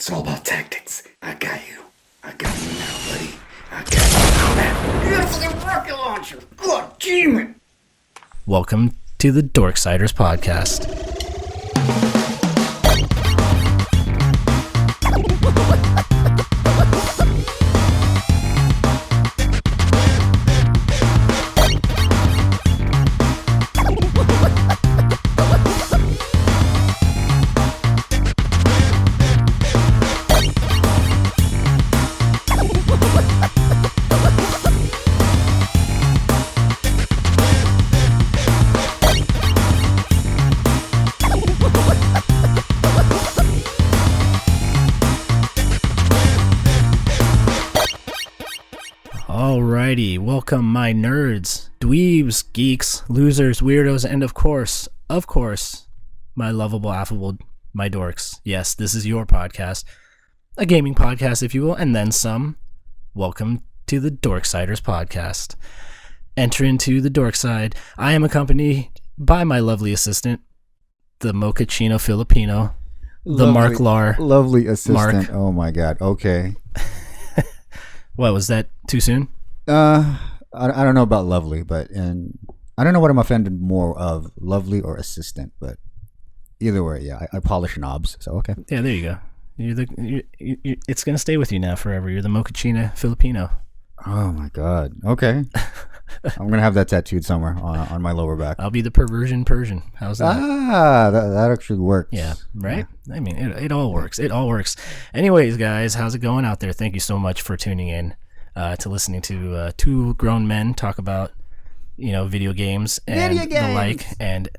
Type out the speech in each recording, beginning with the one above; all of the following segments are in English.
It's all about tactics. I got you. I got you now, buddy. I got you now, man. Yes, the rocket launcher. God damn it. Welcome to the Dorksiders Podcast. Alrighty, welcome my nerds, dweebs, geeks, losers, weirdos, and of course, my lovable, affable, my dorks. Yes, this is your podcast, a gaming podcast, if you will, and then some. Welcome to the Dorksiders Podcast. Enter into the dork side. I am accompanied by my lovely assistant, the Moooooossst Filipino, the Marc Lar. Lovely assistant. Marc. Oh my God. Okay. What, was that too soon? I don't know about lovely, and I don't know what I'm offended more of, lovely or assistant, but either way, yeah, I polish knobs, so okay. Yeah, there you go. It's gonna stay with you now forever. You're the Moooooossst Filipino. Oh my God. Okay. I'm gonna have that tattooed somewhere on my lower back. I'll be the perversion Persian. How's that? That actually works. Yeah, right? Yeah. I mean, it all works. It all works. Anyways, guys, how's it going out there? Thank you so much for tuning in to listening to two grown men talk about, video games and the like, and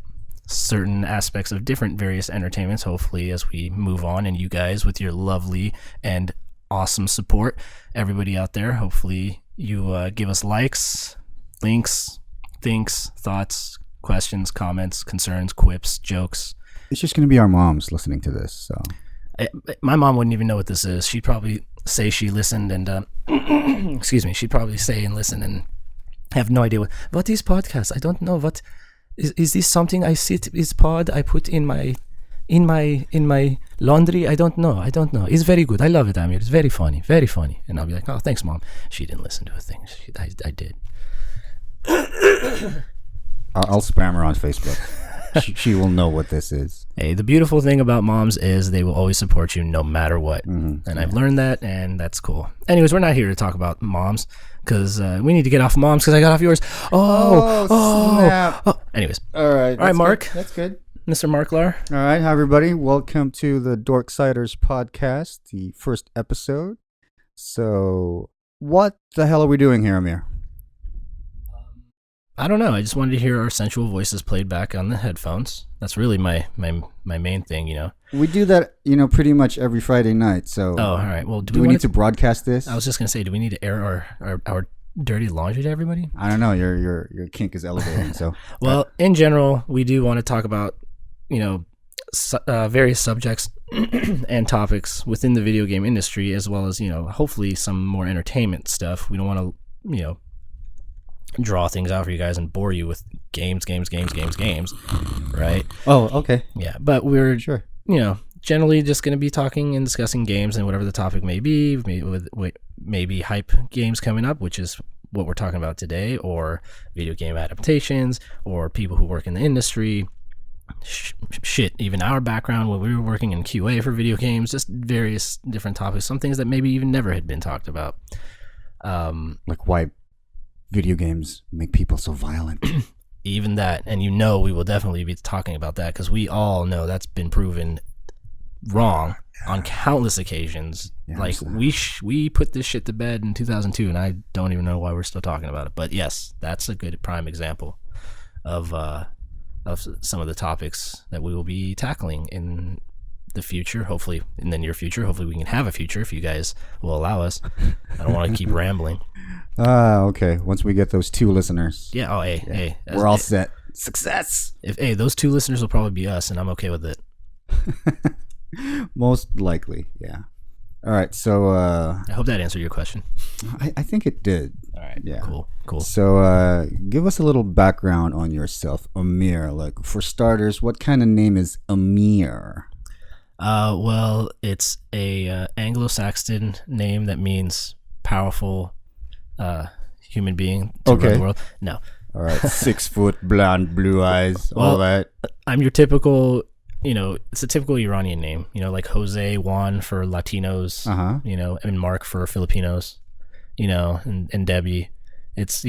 certain aspects of different various entertainments, hopefully, as we move on, and you guys with your lovely and awesome support. Everybody out there, hopefully you give us likes, links, thinks, thoughts, questions, comments, concerns, quips, jokes. It's just going to be our moms listening to this, so. My mom wouldn't even know what this is. She'd probably say she listened and, excuse me, she'd probably say and listen and have no idea what is podcast. I don't know what, is this something I sit, is pod I put in my laundry? I don't know. It's very good. I love it, Amir. It's very funny. And I'll be like, oh, thanks, Mom. She didn't listen to a thing. I did. I'll spam her on Facebook. she will know what this is. Hey, the beautiful thing about moms is they will always support you no matter what. Mm-hmm. And I've learned that, and that's cool. Anyways, we're not here to talk about moms, because we need to get off moms, because I got off yours. Oh. Anyways. All right, Marc. Good. That's good. Mr. Marc Lar. All right, hi everybody. Welcome to the Dorksiders Podcast, the first episode. So, what the hell are we doing here, Amir? I don't know. I just wanted to hear our sensual voices played back on the headphones. That's really my main thing, We do that, pretty much every Friday night. So, all right. Well, do we need to broadcast this? I was just gonna say, do we need to air our dirty laundry to everybody? I don't know. Your kink is elevating. So, well, in general, we do want to talk about various subjects and topics within the video game industry, as well as hopefully some more entertainment stuff. We don't want to draw things out for you guys and bore you with games, right? Oh, okay. Yeah, but we're sure, generally just going to be talking and discussing games and whatever the topic may be, maybe hype games coming up, which is what we're talking about today, or video game adaptations, or people who work in the industry. Shit, even our background when we were working in QA for video games, just various different topics, some things that maybe even never had been talked about. Like why video games make people so violent. Even that, and we will definitely be talking about that, because we all know that's been proven wrong on countless occasions. Yeah, like we put this shit to bed in 2002, and I don't even know why we're still talking about it. But yes, that's a good prime example of some of the topics that we will be tackling in the future, hopefully in the near future. Hopefully we can have a future if you guys will allow us. I don't want to keep rambling. Okay. Once we get those 2 listeners. Yeah. Oh, hey. We're all set. Success. Those 2 listeners will probably be us, and I'm okay with it. Most likely, yeah. All right, so I hope that answered your question. I think it did. All right, yeah, cool. So give us a little background on yourself, Amir. Like, for starters, what kind of name is Amir? Well, it's a Anglo-Saxon name that means powerful human being to run the world. No. All right. 6 foot, blonde, blue eyes, all that. I'm your typical, it's a typical Iranian name, like Jose, Juan for Latinos, and Marc for Filipinos, and Debbie. It's,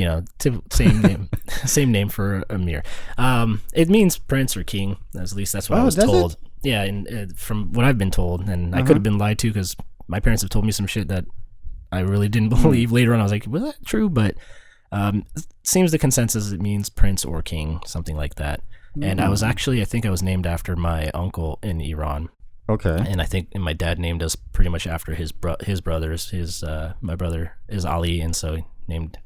same name, same name for Amir. It means prince or king. At least that's what I was told. It? Yeah. And from what I've been told, and I could have been lied to because my parents have told me some shit that I really didn't believe. Later on, I was like, was that true? But it seems the consensus it means prince or king, something like that. And I think I was named after my uncle in Iran. Okay. And I think my dad named us pretty much after his brothers. My brother is Ali, and so named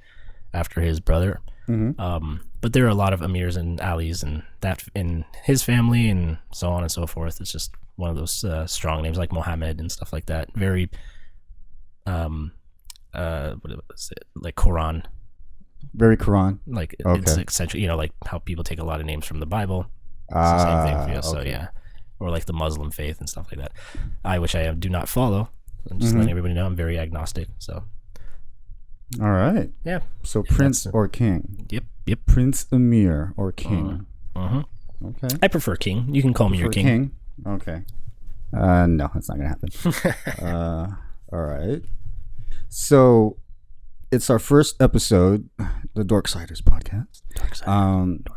after his brother. But there are a lot of Amirs and Alis and that in his family and so on and so forth. It's just one of those strong names like Mohammed and stuff like that. Very what was it, like Quran, very Quran, like it's essentially like how people take a lot of names from the Bible. It's the same thing for you. So yeah, or like the Muslim faith and stuff like that, which I do not follow. I'm just letting everybody know I'm very agnostic. So all right, yeah. So prince or king? Yep. Prince Amir or king? Okay. I prefer king. You can call me your king. Okay. No, that's not gonna happen. All right. So it's our first episode, the Dorksiders Podcast.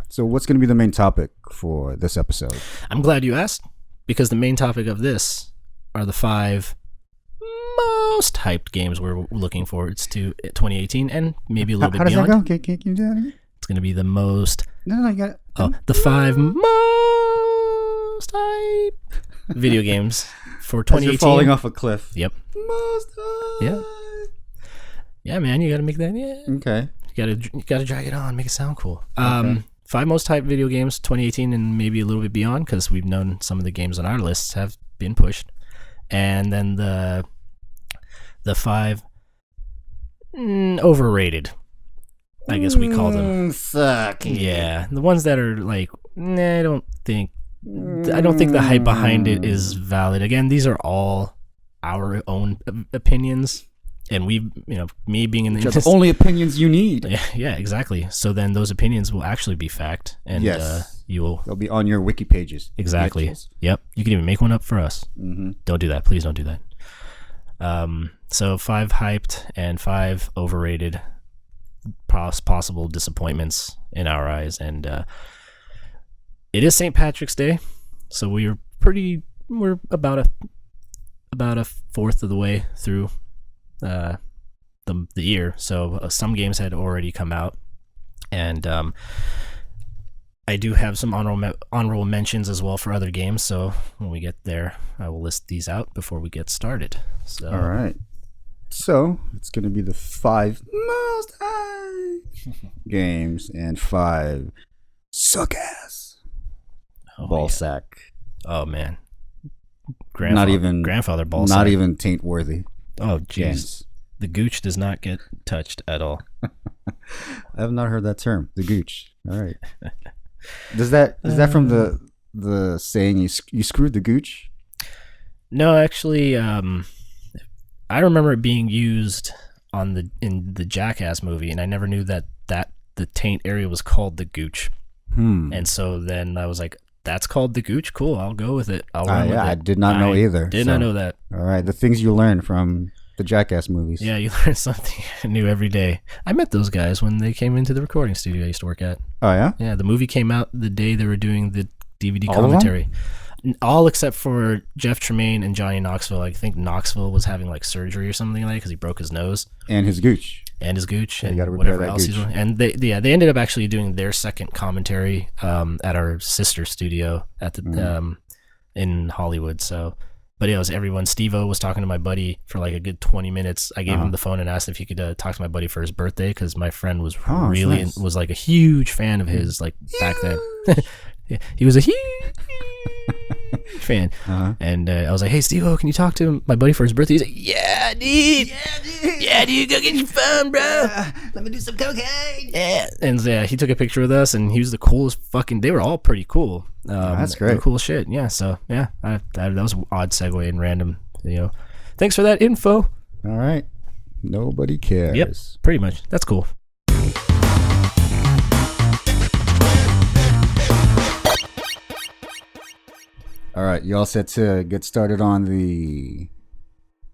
So what's going to be the main topic for this episode? I'm glad you asked, because the main topic of this are the 5 most hyped games we're looking forward to 2018 and maybe a little bit beyond. How does that go? Can you do that again? It's going to be the most... No, you got it. The 5 most hype video games for 2018. You're falling off a cliff. Yep. Most hype. Yeah. Yeah, man, you got to make that. Yeah. Okay. You got to drag it on, make it sound cool. 5 most hyped video games 2018 and maybe a little bit beyond, because we've known some of the games on our lists have been pushed. And then the 5 overrated, I guess we call them. Sucky. Yeah, the ones that are like, I don't think the hype behind it is valid. Again, these are all our own opinions, and we, me being in the industry, only opinions you need. Yeah, exactly. So then those opinions will actually be fact, and they'll be on your wiki pages. Exactly. Bitches. Yep. You can even make one up for us. Don't do that, please. Don't do that. So 5 hyped and 5 overrated possible disappointments in our eyes, and it is St. Patrick's Day, so we're about a fourth of the way through the year. So some games had already come out, and I do have some honorable mentions as well for other games. So when we get there, I will list these out before we get started. So all right. So it's going to be the 5 most high games and 5 suck ass ball sack. Oh man, grandfather ball sack. Not even taint worthy. Oh jeez, the gooch does not get touched at all. I have not heard that term, the gooch. All right. Is that from the saying you screwed the gooch? No, actually, I remember it being used in the Jackass movie, and I never knew that the taint area was called the gooch. And so then I was like, that's called the gooch? Cool, I'll go with it. I'll run with it. I did not know either. Did not know that. All right, the things you learn from the Jackass movies. Yeah, you learn something new every day. I met those guys when they came into the recording studio I used to work at. Oh, yeah? Yeah, the movie came out the day they were doing the DVD commentary. All except for Jeff Tremaine and Johnny Knoxville. I think Knoxville was having like surgery or something like that because he broke his nose. And his gooch. And you gotta repair that gooch. And they ended up actually doing their second commentary at our sister studio at the in Hollywood. So, but it was everyone. Steve-O was talking to my buddy for like a good 20 minutes. I gave him the phone and asked if he could talk to my buddy for his birthday, because my friend was was like a huge fan of his, like back then. He was a huge fan. And I was like, hey, Steve-O, can you talk to my buddy for his birthday? He's like, yeah, dude, go get your phone, bro. Let me do some cocaine. Yeah. And he took a picture with us, and he was the coolest fucking. They were all pretty cool. That's great. Cool shit. Yeah. So yeah, that was an odd segue and random. Thanks for that info. All right. Nobody cares. Yep. Pretty much. That's cool. All right, you all set to get started on the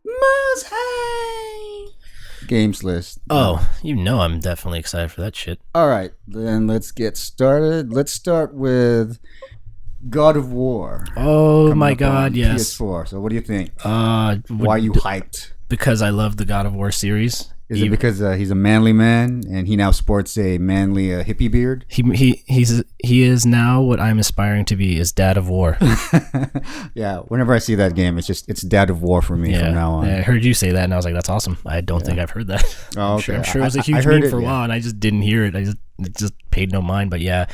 Mooooooosst Hyyyyyype. games list? Oh, I'm definitely excited for that shit. All right, then let's get started. Let's start with God of War. Oh my Up God, on yes. PS4. So what do you think? Why Why are you hyped? Because I love the God of War series. Is it because he's a manly man and he now sports a manly hippie beard? He is now what I'm aspiring to be, is Dad of War. Yeah, whenever I see that game, it's Dad of War for me from now on. I heard you say that, and I was like, that's awesome. I don't think I've heard that. Oh, okay. I'm sure it was a huge meme for a while, and I just didn't hear it. I just paid no mind. But yeah.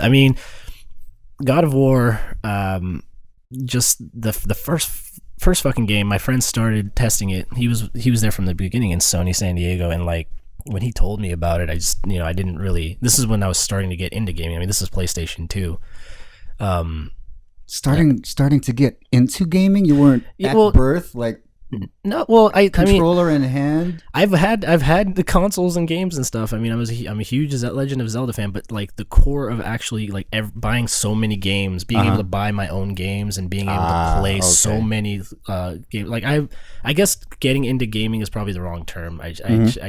I mean, God of War, just the first fucking game, my friend started testing it. He was there from the beginning in Sony San Diego, and like when he told me about it, I just I didn't really. This is when I was starting to get into gaming. I mean, this is PlayStation 2. Starting to get into gaming. You weren't at birth, like. No, well, controller in hand. I've had the consoles and games and stuff. I mean, I'm a huge Legend of Zelda fan, but like the core of actually like buying so many games, being able to buy my own games, and being able to play so many games. Like I guess getting into gaming is probably the wrong term. I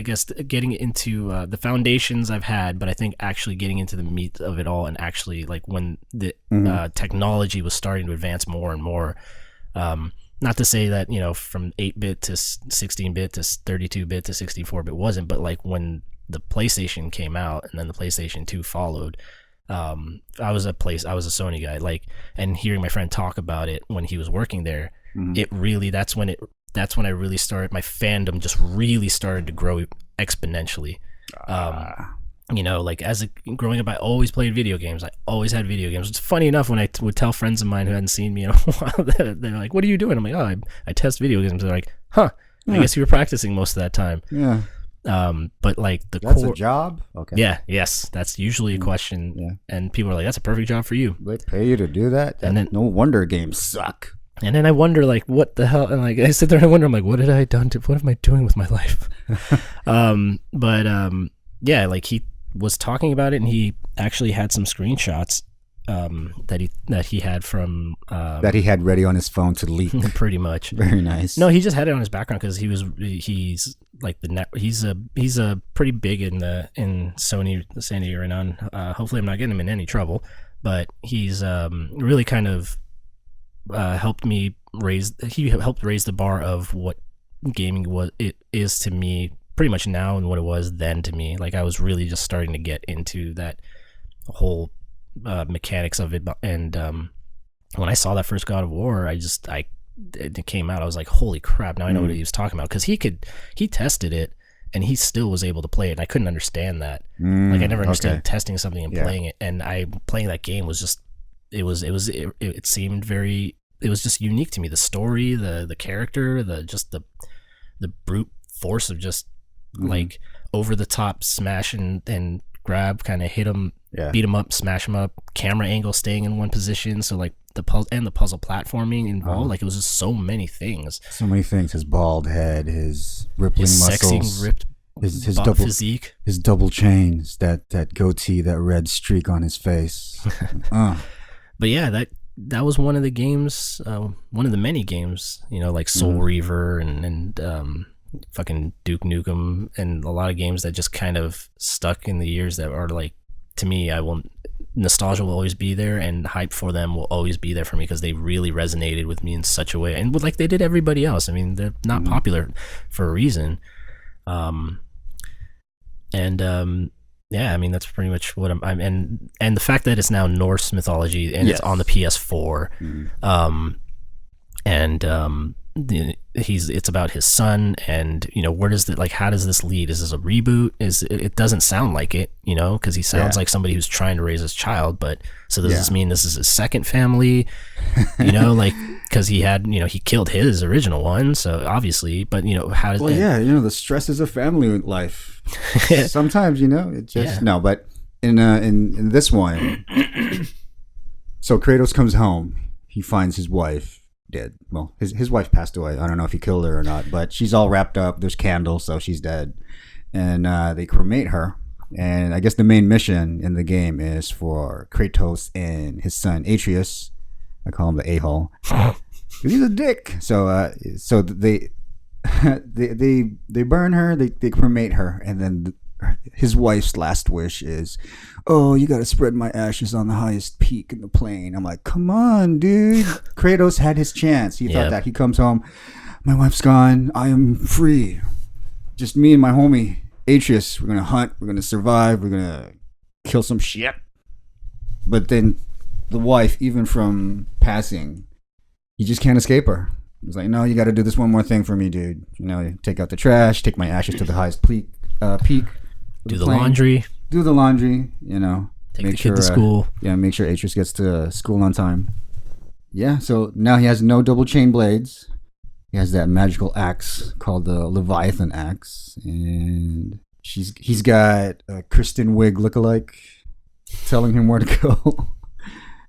guess getting into the foundations I've had, but I think actually getting into the meat of it all, and actually like when the technology was starting to advance more and more. Not to say that, from 8-bit to 16-bit to 32-bit to 64-bit wasn't, but like when the PlayStation came out and then the PlayStation 2 followed, I was a Sony guy, like, and hearing my friend talk about it when he was working there, that's when I really started, my fandom just really started to grow exponentially. Like growing up, I always played video games. I always had video games. It's funny enough when I would tell friends of mine who hadn't seen me in a while, they're like, "What are you doing?" I'm like, "Oh, I test video games." They're like, "Huh? I guess you were practicing most of that time." Yeah. But like that's a job. Okay. Yeah. Yes. That's usually a question. Yeah. And people are like, "That's a perfect job for you." They pay you to do that. And then no wonder games suck. And then I wonder, like, what the hell? And like I sit there and I wonder, I'm like, what have I done what am I doing with my life? Yeah, like he was talking about it, and he actually had some screenshots that he had from that he had ready on his phone to leak. Pretty much. Very nice. No, he just had it on his background because he's like he's a pretty big in Sony San Diego right now. Hopefully, I'm not getting him in any trouble, but he's really kind of helped raise the bar of what gaming is to me. Pretty much now and what it was then to me. Like I was really just starting to get into that whole mechanics of it, and when I saw that first God of War, it came out, I was like, holy crap, now I know what he was talking about, because he tested it and he still was able to play it, and I couldn't understand that. Like I never understood testing something and playing it, and playing that game was just it seemed very, it was just unique to me. The story, the character, the brute force of just like over the top smash and grab, kind of hit him, beat him up, smash him up, camera angle staying in one position, so like the puzzle platforming involved, like it was just so many things. His bald head, his rippling his muscles, sexy ripped his double physique, his double chains, that goatee, that red streak on his face. But yeah, that was one of the games, one of the many games, like Soul Reaver and fucking Duke Nukem, and a lot of games that just kind of stuck in the years, that are like, to me, nostalgia will always be there, and hype for them will always be there for me, because they really resonated with me in such a way, and like they did everybody else. I mean, they're not popular for a reason. Yeah, I mean, that's pretty much what I'm and the fact that it's now Norse mythology, and it's on the PS4, it's about his son, and where does that, like, how does this lead? Is this a reboot? It doesn't sound like it, because he sounds like somebody who's trying to raise his child. But so does this mean this is his second family? Like, because he had he killed his original one, so obviously. But how does the stresses of family life. Sometimes it just no. But in this one, so Kratos comes home. He finds his wife dead. Well, his wife passed away. I don't know if he killed her or not, but she's all wrapped up. There's candles, so she's dead. And they cremate her. And I guess the main mission in the game is for Kratos and his son Atreus. I call him the a-hole. He's a dick. So they they burn her. They cremate her, and then his wife's last wish is, "Oh, you got to spread my ashes on the highest peak in the plain." I'm like, come on, dude. Kratos had his chance. He thought that. He comes home, my wife's gone. I am free. Just me and my homie Atreus. We're gonna hunt. We're gonna survive. We're gonna kill some shit. But then the wife, even from passing, he just can't escape her. He's like, "No, you got to do this one more thing for me, dude. Take out the trash. Take my ashes to the highest peak. Do the laundry. Do the laundry, Take the kid to school. Make sure Atreus gets to school on time. Yeah, so now he has no double chain blades. He has that magical axe called the Leviathan axe. And he's got a Kristen Wiig lookalike telling him where to go.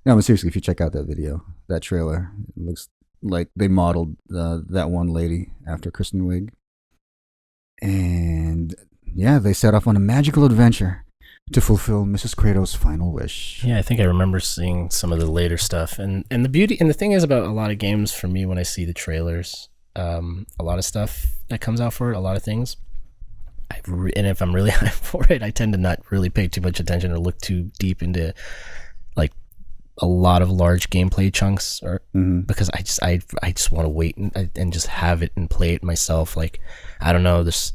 No, but seriously, if you check out that video, that trailer, it looks like they modeled that one lady after Kristen Wiig. And they set off on a magical adventure to fulfill Mrs. Kratos' final wish. Yeah, I think I remember seeing some of the later stuff, and the beauty and the thing is about a lot of games for me when I see the trailers, a lot of stuff that comes out for it, a lot of things. And if I'm really hyped for it, I tend to not really pay too much attention or look too deep into like a lot of large gameplay chunks, or because I just want to wait and just have it and play it myself. Like, I don't know, there's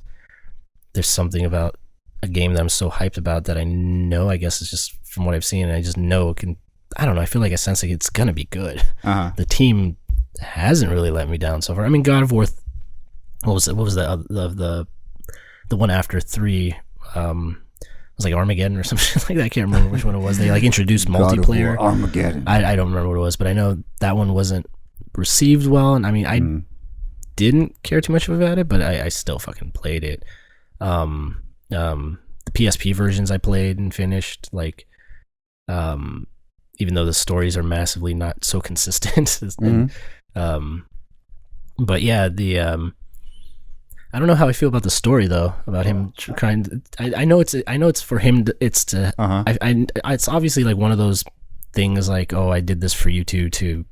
something about a game that I'm so hyped about that I know, I guess it's just from what I've seen, and I just know it can, I don't know, I feel like I sense like it's gonna be good. The team hasn't really let me down so far. I mean, God of War, what was the one after 3, it was like Armageddon or something like that. I can't remember which one it was. They like introduced multiplayer. God of War, Armageddon. I don't remember what it was, but I know that one wasn't received well, and I mean, I didn't care too much about it, but I still fucking played it. The PSP versions I played and finished, like, even though the stories are massively not so consistent. But yeah, I don't know how I feel about the story though, about him trying to, I know it's for him it's obviously like one of those things like, oh, I did this for you two to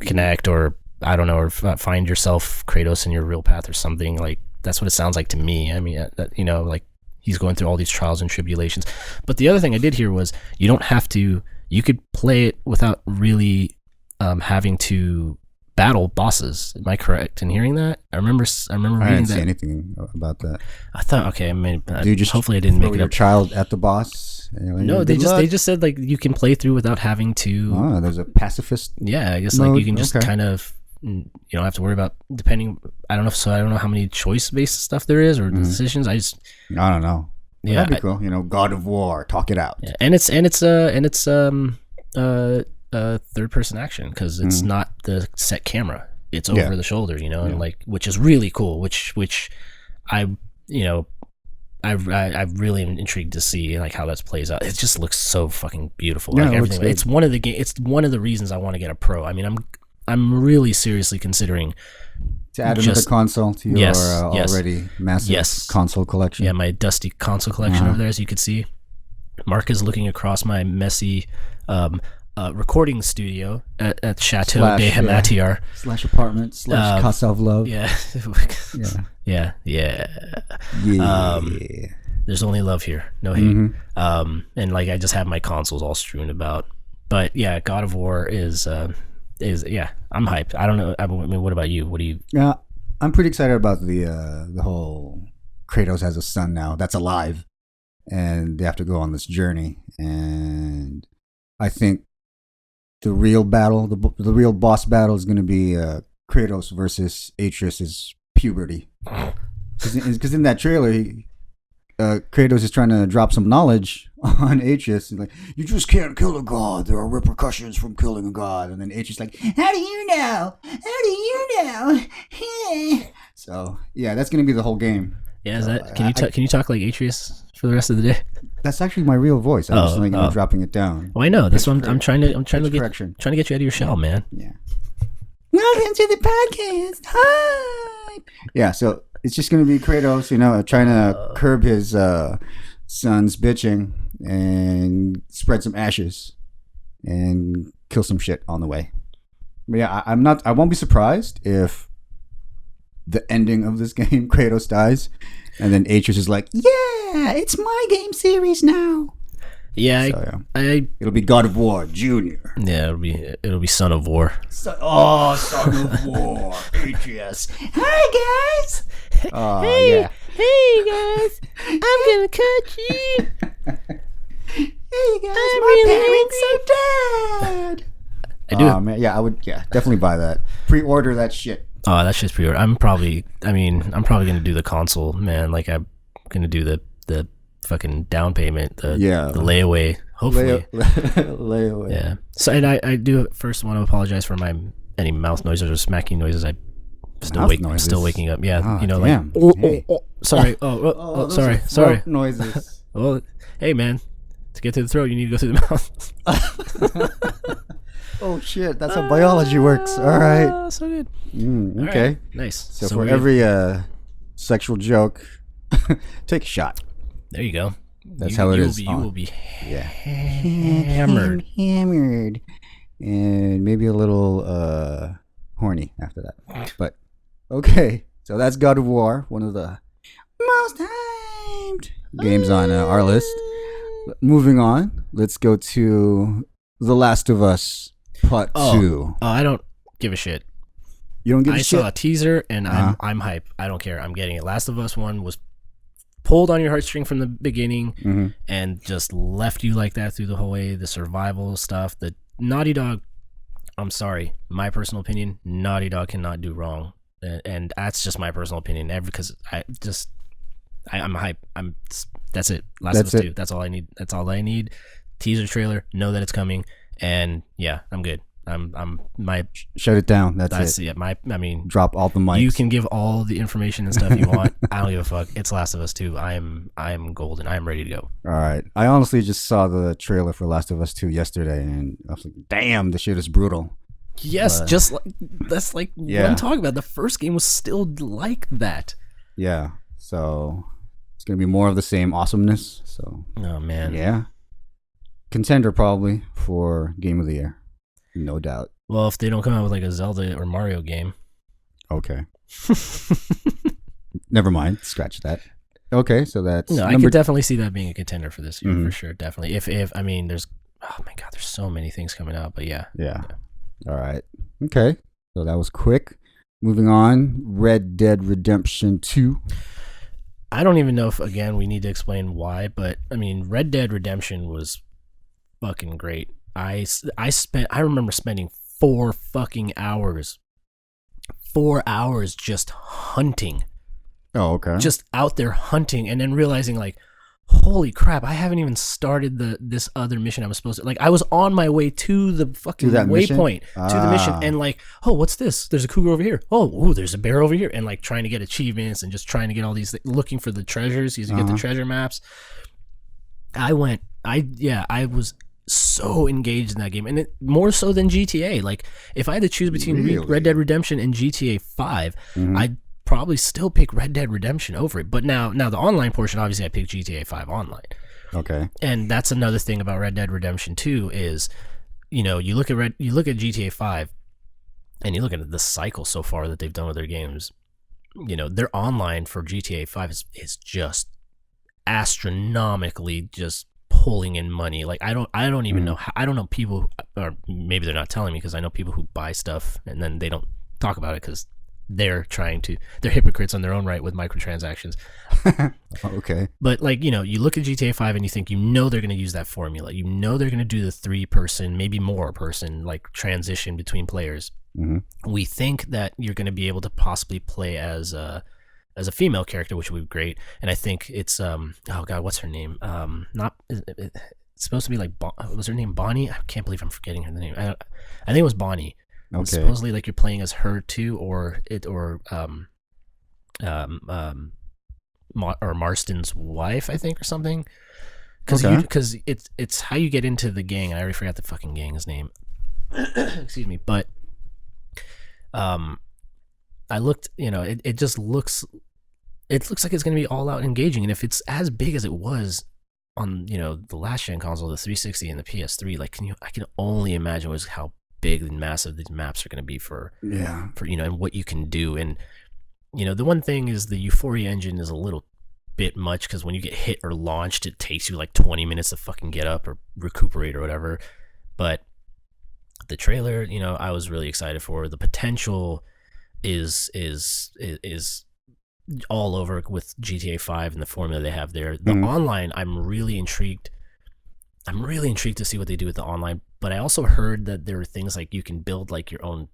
connect, or I don't know, or find yourself, Kratos, in your real path or something. Like, that's what it sounds like to me. I mean, like he's going through all these trials and tribulations. But the other thing I did hear was you don't have to, you could play it without really having to battle bosses. Am I correct in hearing that? I remember reading I didn't that. say anything about that. I thought, okay, I mean, Dude, hopefully I didn't make it your up. child at the boss. No, they just said like you can play through without having to. Oh, there's a pacifist. Yeah, I guess like you can just kind of, you don't have to worry about depending. I don't know how many choice based stuff there is or decisions. I don't know. Yeah, that'd be cool. God of War, talk it out. Yeah, and it's third person action because it's not the set camera. It's over the shoulder, and like, which is really cool. Which I really am intrigued to see like how that plays out. It just looks so fucking beautiful. Yeah, like everything. It's one of the reasons I want to get a Pro. I mean, I'm really seriously considering to add another console to your already massive console collection. Yeah, my dusty console collection over there, as you can see. Marc is looking across my messy recording studio at Chateau de Hamatiar / apartment / Casa of Love. Yeah. There's only love here, no hate. And like, I just have my consoles all strewn about. But yeah, God of War is I'm hyped. I don't know. I mean, what about you? What do you? Yeah, I'm pretty excited about the whole Kratos has a son now that's alive, and they have to go on this journey. And I think the real battle, the real boss battle, is going to be Kratos versus Atreus' puberty. Because in that trailer, Kratos is trying to drop some knowledge on Atreus. He's like, you just can't kill a god. There are repercussions from killing a god. And then Atreus is like, how do you know? How do you know? So, yeah, that's going to be the whole game. Yeah, is that? Can you talk like Atreus for the rest of the day? That's actually my real voice. I'm just thinking of dropping it down. Well, I know. That's what I'm trying to get you out of your shell, man. Yeah. Welcome to the podcast. Hi. Yeah, so it's just going to be Kratos, trying to curb his son's bitching and spread some ashes and kill some shit on the way. But yeah, I won't be surprised if the ending of this game, Kratos dies, and then Atreus is like, yeah, it's my game series now. Yeah, so, it'll be God of War Junior. Yeah, it'll be Son of War. Son of War, Atreus. Hi guys. Hey guys, I'm gonna cut you. Hey guys, my parents are dead. I do. Man, yeah, I would. Yeah, definitely buy that. Pre-order that shit. Oh, that's just pre-order. I'm probably gonna do the console, man. Like I'm gonna do the fucking down payment, the layaway, hopefully. Layaway. Yeah. So, and I do first want to apologize for any mouth noises or smacking noises. I'm still waking up. Yeah, damn. Sorry. Sorry. Noises. Well, hey man, to get to the throat, you need to go through the mouth. Oh shit, that's how biology works. All right. So good. Okay. Right. Nice. So for every sexual joke, take a shot. There you go. That's how it is. You will be hammered. Hammered. And maybe a little horny after that. But, okay. So that's God of War, one of the most hyped games on our list. Moving on, let's go to The Last of Us Part 2. Oh, I don't give a shit. You don't give a shit? I saw a teaser and I'm hype. I don't care. I'm getting it. Last of Us 1 was pulled on your heartstring from the beginning and just left you like that through the whole way. The survival stuff, the Naughty Dog, I'm sorry, my personal opinion, Naughty Dog cannot do wrong. And that's just my personal opinion. Because I'm hype. That's it. Last of Us 2. That's all I need. That's all I need. Teaser trailer, know that it's coming. And yeah, I'm good. Shut it down. That's it. Yeah, drop all the mics. You can give all the information and stuff you want. I don't give a fuck. It's Last of Us 2. I'm golden. I'm ready to go. All right. I honestly just saw the trailer for Last of Us 2 yesterday, and I was like, "Damn, this shit is brutal." Yes, that's what I'm talking about. The first game was still like that. Yeah. So it's gonna be more of the same awesomeness. So. Oh man. Yeah. Contender probably for Game of the Year. No doubt. Well, if they don't come out with like a Zelda or Mario game. Okay. Never mind. Scratch that. Okay, so that's... No, I could definitely see that being a contender for this year, for sure. Definitely. If there's... Oh my God, there's so many things coming out, but yeah. Yeah. All right. Okay. So that was quick. Moving on. Red Dead Redemption 2. I don't even know if, again, we need to explain why, but Red Dead Redemption was fucking great. I remember spending 4 fucking hours. 4 hours just hunting. Oh, okay. Just out there hunting and then realizing like, holy crap, I haven't even started this other mission I was supposed to. Like I was on my way to the fucking waypoint to the mission and like, oh, what's this? There's a cougar over here. Oh, ooh, there's a bear over here. And like trying to get achievements and just trying to get all these looking for the treasures. You get the treasure maps. I was so engaged in that game, and it more so than GTA. Like if I had to choose between Red Dead Redemption and GTA 5, I'd probably still pick Red Dead Redemption over it. But now the online portion, obviously I picked GTA 5 online. Okay. And that's another thing about Red Dead Redemption 2 is, you look at GTA 5 and you look at the cycle so far that they've done with their games. Their online for GTA 5 is just astronomically just pulling in money. Like I don't even know how, I don't know people, or maybe they're not telling me because I know people who buy stuff and then they don't talk about it because they're hypocrites on their own right with microtransactions. Okay. But like, you look at GTA 5 and you think, they're going to use that formula. They're going to do the 3-person, maybe more person, like transition between players. We think that you're going to be able to possibly play as a female character, which would be great. And I think it's oh god, what's her name? It's supposed to be like was her name Bonnie? I can't believe I'm forgetting her name. I think it was Bonnie. Okay. Supposedly, like, you're playing as her too, or Marston's wife, I think, or something. Because it's how you get into the gang, and I already forgot the fucking gang's name. Excuse me, but I looked, it just looks like it's gonna be all out engaging, and if it's as big as it was on the last gen console, the 360 and the PS3, like I can only imagine how big and massive these maps are going to be for and what you can do. And the one thing is the Euphoria engine is a little bit much, because when you get hit or launched, it takes you like 20 minutes to fucking get up or recuperate or whatever. But the trailer, I was really excited for. The potential is all over with GTA 5 and the formula they have there. The online, I'm really intrigued to see what they do with the online. But I also heard that there are things like you can build like your own,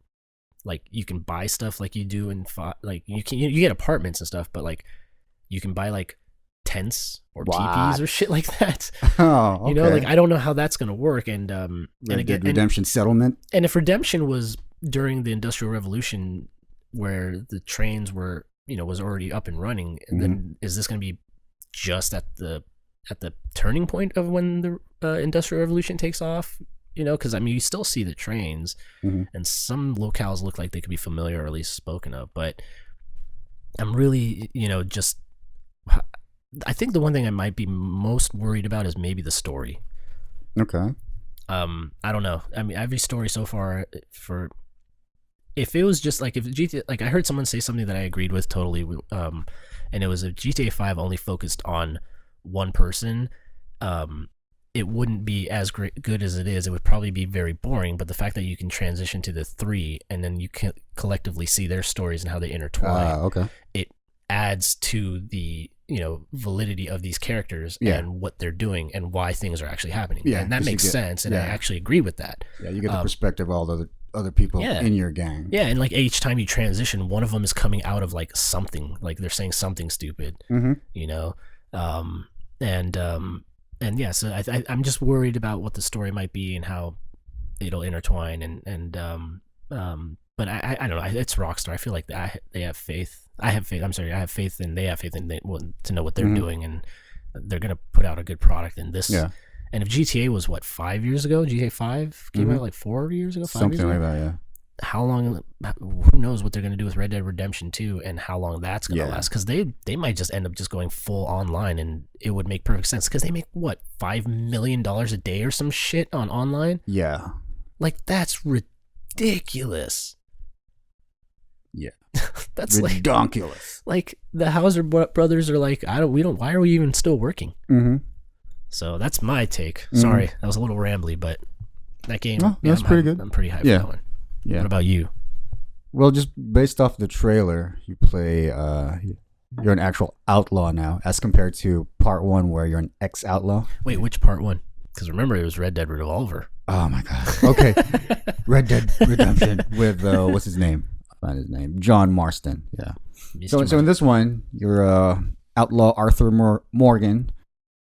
like you can buy stuff like you do in like you get apartments and stuff, but like you can buy like tents or teepees or shit like that. Oh, okay. Like I don't know how that's gonna work. And Red Dead Redemption settlement. And if Redemption was during the Industrial Revolution, where the trains were was already up and running, then is this gonna be just at the turning point of when the Industrial Revolution takes off? Because you still see the trains, and some locales look like they could be familiar or at least spoken of. But I'm really, I think the one thing I might be most worried about is maybe the story. Okay. I don't know. Every story so far, if it was just like if GTA, like I heard someone say something that I agreed with totally, and it was if GTA 5 only focused on one person, it wouldn't be as good as it is. It would probably be very boring. But the fact that you can transition to the 3 and then you can collectively see their stories and how they intertwine, it adds to the validity of these characters and what they're doing and why things are actually happening. Yeah, and that makes sense. And I actually agree with that. Yeah, you get the perspective of all the other people in your gang. Yeah, and like each time you transition, one of them is coming out of like something, like they're saying something stupid. And yeah, so I'm just worried about what the story might be and how it'll intertwine but I don't know. It's Rockstar. I feel like they have faith. I have faith. I'm sorry. I have faith, and they have faith to know what they're doing, and they're gonna put out a good product in this. Yeah. And if GTA was 5 years ago, GTA 5 came out like 4 years ago, 5 years ago? Something like that. Yeah. How long? Who knows what they're going to do with Red Dead Redemption 2 and how long that's going to last? Because they might just end up just going full online, and it would make perfect sense because they make what $5 million a day or some shit on online. Yeah, like that's ridiculous. Yeah, that's ridiculous. Like the Hauser brothers are like, why are we even still working? So that's my take. Sorry, that was a little rambly, but that game, that's pretty good. I'm pretty hyped for that one. Yeah. What about you? Well, just based off the trailer, you play. You're an actual outlaw now, as compared to part 1, where you're an ex-outlaw. Wait, which part 1? Because remember, it was Red Dead Revolver. Oh my god. Okay, Red Dead Redemption with what's his name? I'll find his name. John Marston. Yeah. So in this one, you're outlaw Arthur Morgan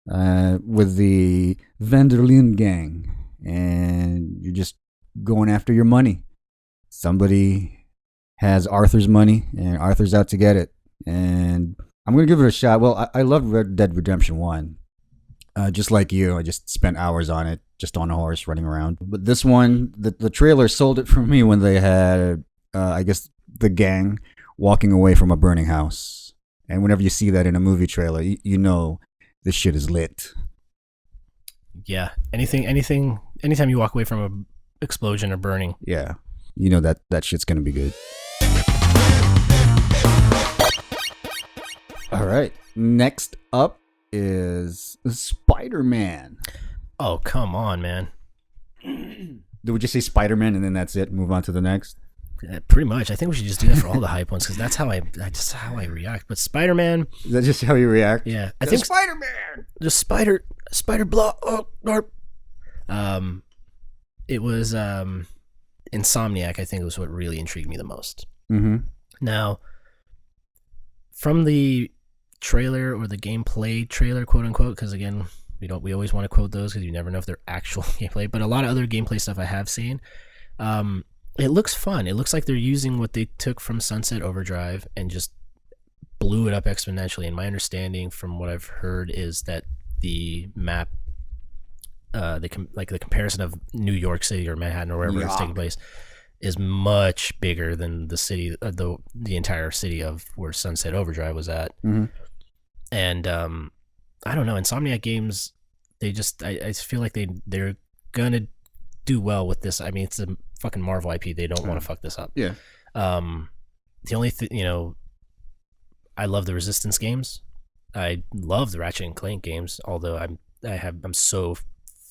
with the Vanderlyn gang, and you're just going after your money. Somebody has Arthur's money, and Arthur's out to get it. And I'm going to give it a shot. Well, I love Red Dead Redemption 1. Just like you, I just spent hours on it, just on a horse running around. But this one, the trailer sold it for me when they had, I guess, the gang walking away from a burning house. And whenever you see that in a movie trailer, you know this shit is lit. Yeah. Anytime you walk away from a explosion or burning, yeah, you know that shit's gonna be good. All right, next up is Spider-Man. Oh, come on, man. Did we just say Spider-Man and then that's it? Move on to the next? Yeah, pretty much. I think we should just do that for all the hype ones, because that's how I react. But Spider-Man, is that just how you react? Yeah, I think Spider-Man, the spider block. It was Insomniac, I think, was what really intrigued me the most. Mm-hmm. Now, from the trailer or the gameplay trailer, quote unquote, because again, we always want to quote those because you never know if they're actual gameplay. But a lot of other gameplay stuff I have seen, it looks fun. It looks like they're using what they took from Sunset Overdrive and just blew it up exponentially. And my understanding from what I've heard is that the map, the comparison of New York City or Manhattan or wherever it's taking place, is much bigger than the city, the entire city of where Sunset Overdrive was at. Mm-hmm. And I don't know, Insomniac Games, they just I feel like they're gonna do well with this. I mean, it's a fucking Marvel IP. They don't want to fuck this up. Yeah. The only thing, I love the Resistance games. I love the Ratchet and Clank games, although I'm so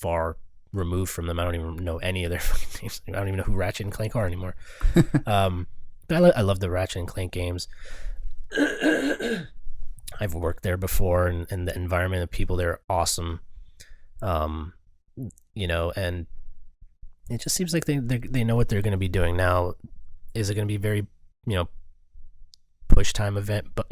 far removed from them. I don't even know any of their fucking names. I don't even know who Ratchet and Clank are anymore. But I love the Ratchet and Clank games. I've worked there before, and the environment of people there are awesome. And it just seems like they know what they're going to be doing. Now, is it going to be very, push time event, but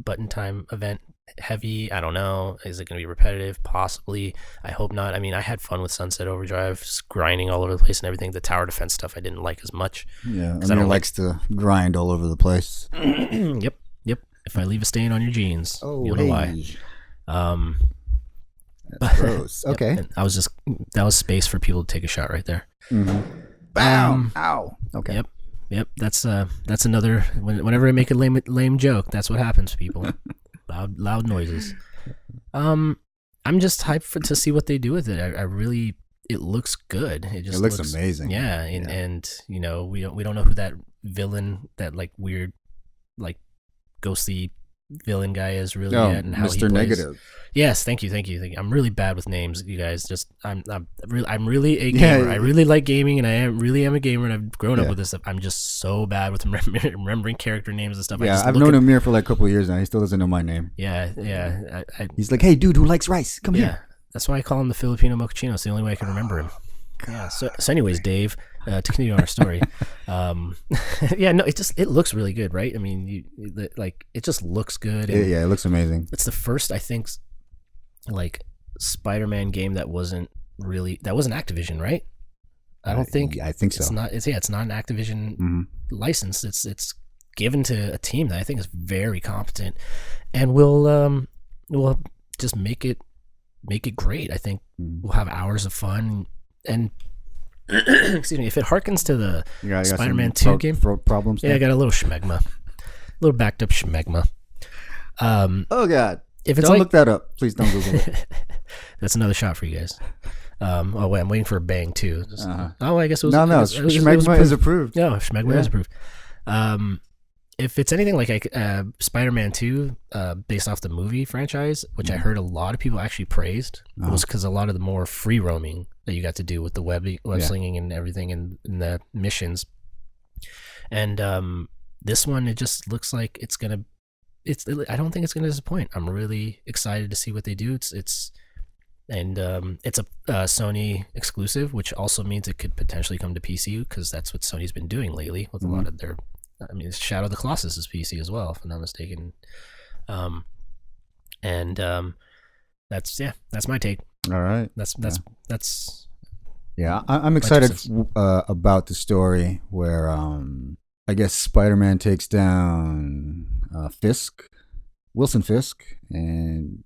button time event heavy? I don't know. Is it going to be repetitive? Possibly. I hope not. I mean, I had fun with Sunset Overdrive, just grinding all over the place and everything. The tower defense stuff I didn't like as much. Yeah, Amir likes to grind all over the place. Yep. If I leave a stain on your jeans, you'll know why. That's gross. Okay. Yep. That was space for people to take a shot right there. Mm-hmm. Bam! Ow. Okay. Yep. That's another. Whenever I make a lame joke, that's what happens, people. loud noises. I'm just hyped to see what they do with it. I really. It looks good. It looks amazing. Yeah, and we don't know who that villain, that like weird, like ghostly villain guy is really yet, and how Mr. he plays. Negative. Yes, thank you. I'm really bad with names, you guys. Just I'm really a gamer. Yeah. I really like gaming, and I really am a gamer, and I've grown up with this stuff. I'm just so bad with remembering character names and stuff. Yeah, I've known Amir for like a couple of years now. He still doesn't know my name. Yeah. He's like, hey, dude, who likes rice? Come here. That's why I call him the Filipino mochaccino. It's the only way I can remember him. Yeah. So anyways, Dave, to continue on our story, it looks really good, right? I mean, it just looks good. And it looks amazing. It's the first, I think, like Spider-Man game that wasn't Activision, right? I think so. It's not an Activision license. It's given to a team that I think is very competent, and will just make it great. I think we'll have hours of fun. And excuse me, if it harkens to the Spider-Man 2 game, problems. Yeah, I got a little schmegma, a little backed up schmegma. Oh God! If it's don't look that up, please don't Google it. That's another shot for you guys. Oh wait, I'm waiting for a bang too. Oh, I guess it was schmegma is approved. No, schmegma is approved. If it's anything like Spider-Man 2, based off the movie franchise, which I heard a lot of people actually praised, was because a lot of the more free roaming that you got to do with the web slinging and everything in the missions. And this one, it just looks like I don't think it's gonna disappoint. I'm really excited to see what they do. It's a Sony exclusive, which also means it could potentially come to PC, because that's what Sony's been doing lately with a lot of their. I mean, Shadow of the Colossus is PC as well, if I'm not mistaken. That's my take. All right. That's. Yeah, I'm excited about the story where I guess Spider-Man takes down Wilson Fisk, and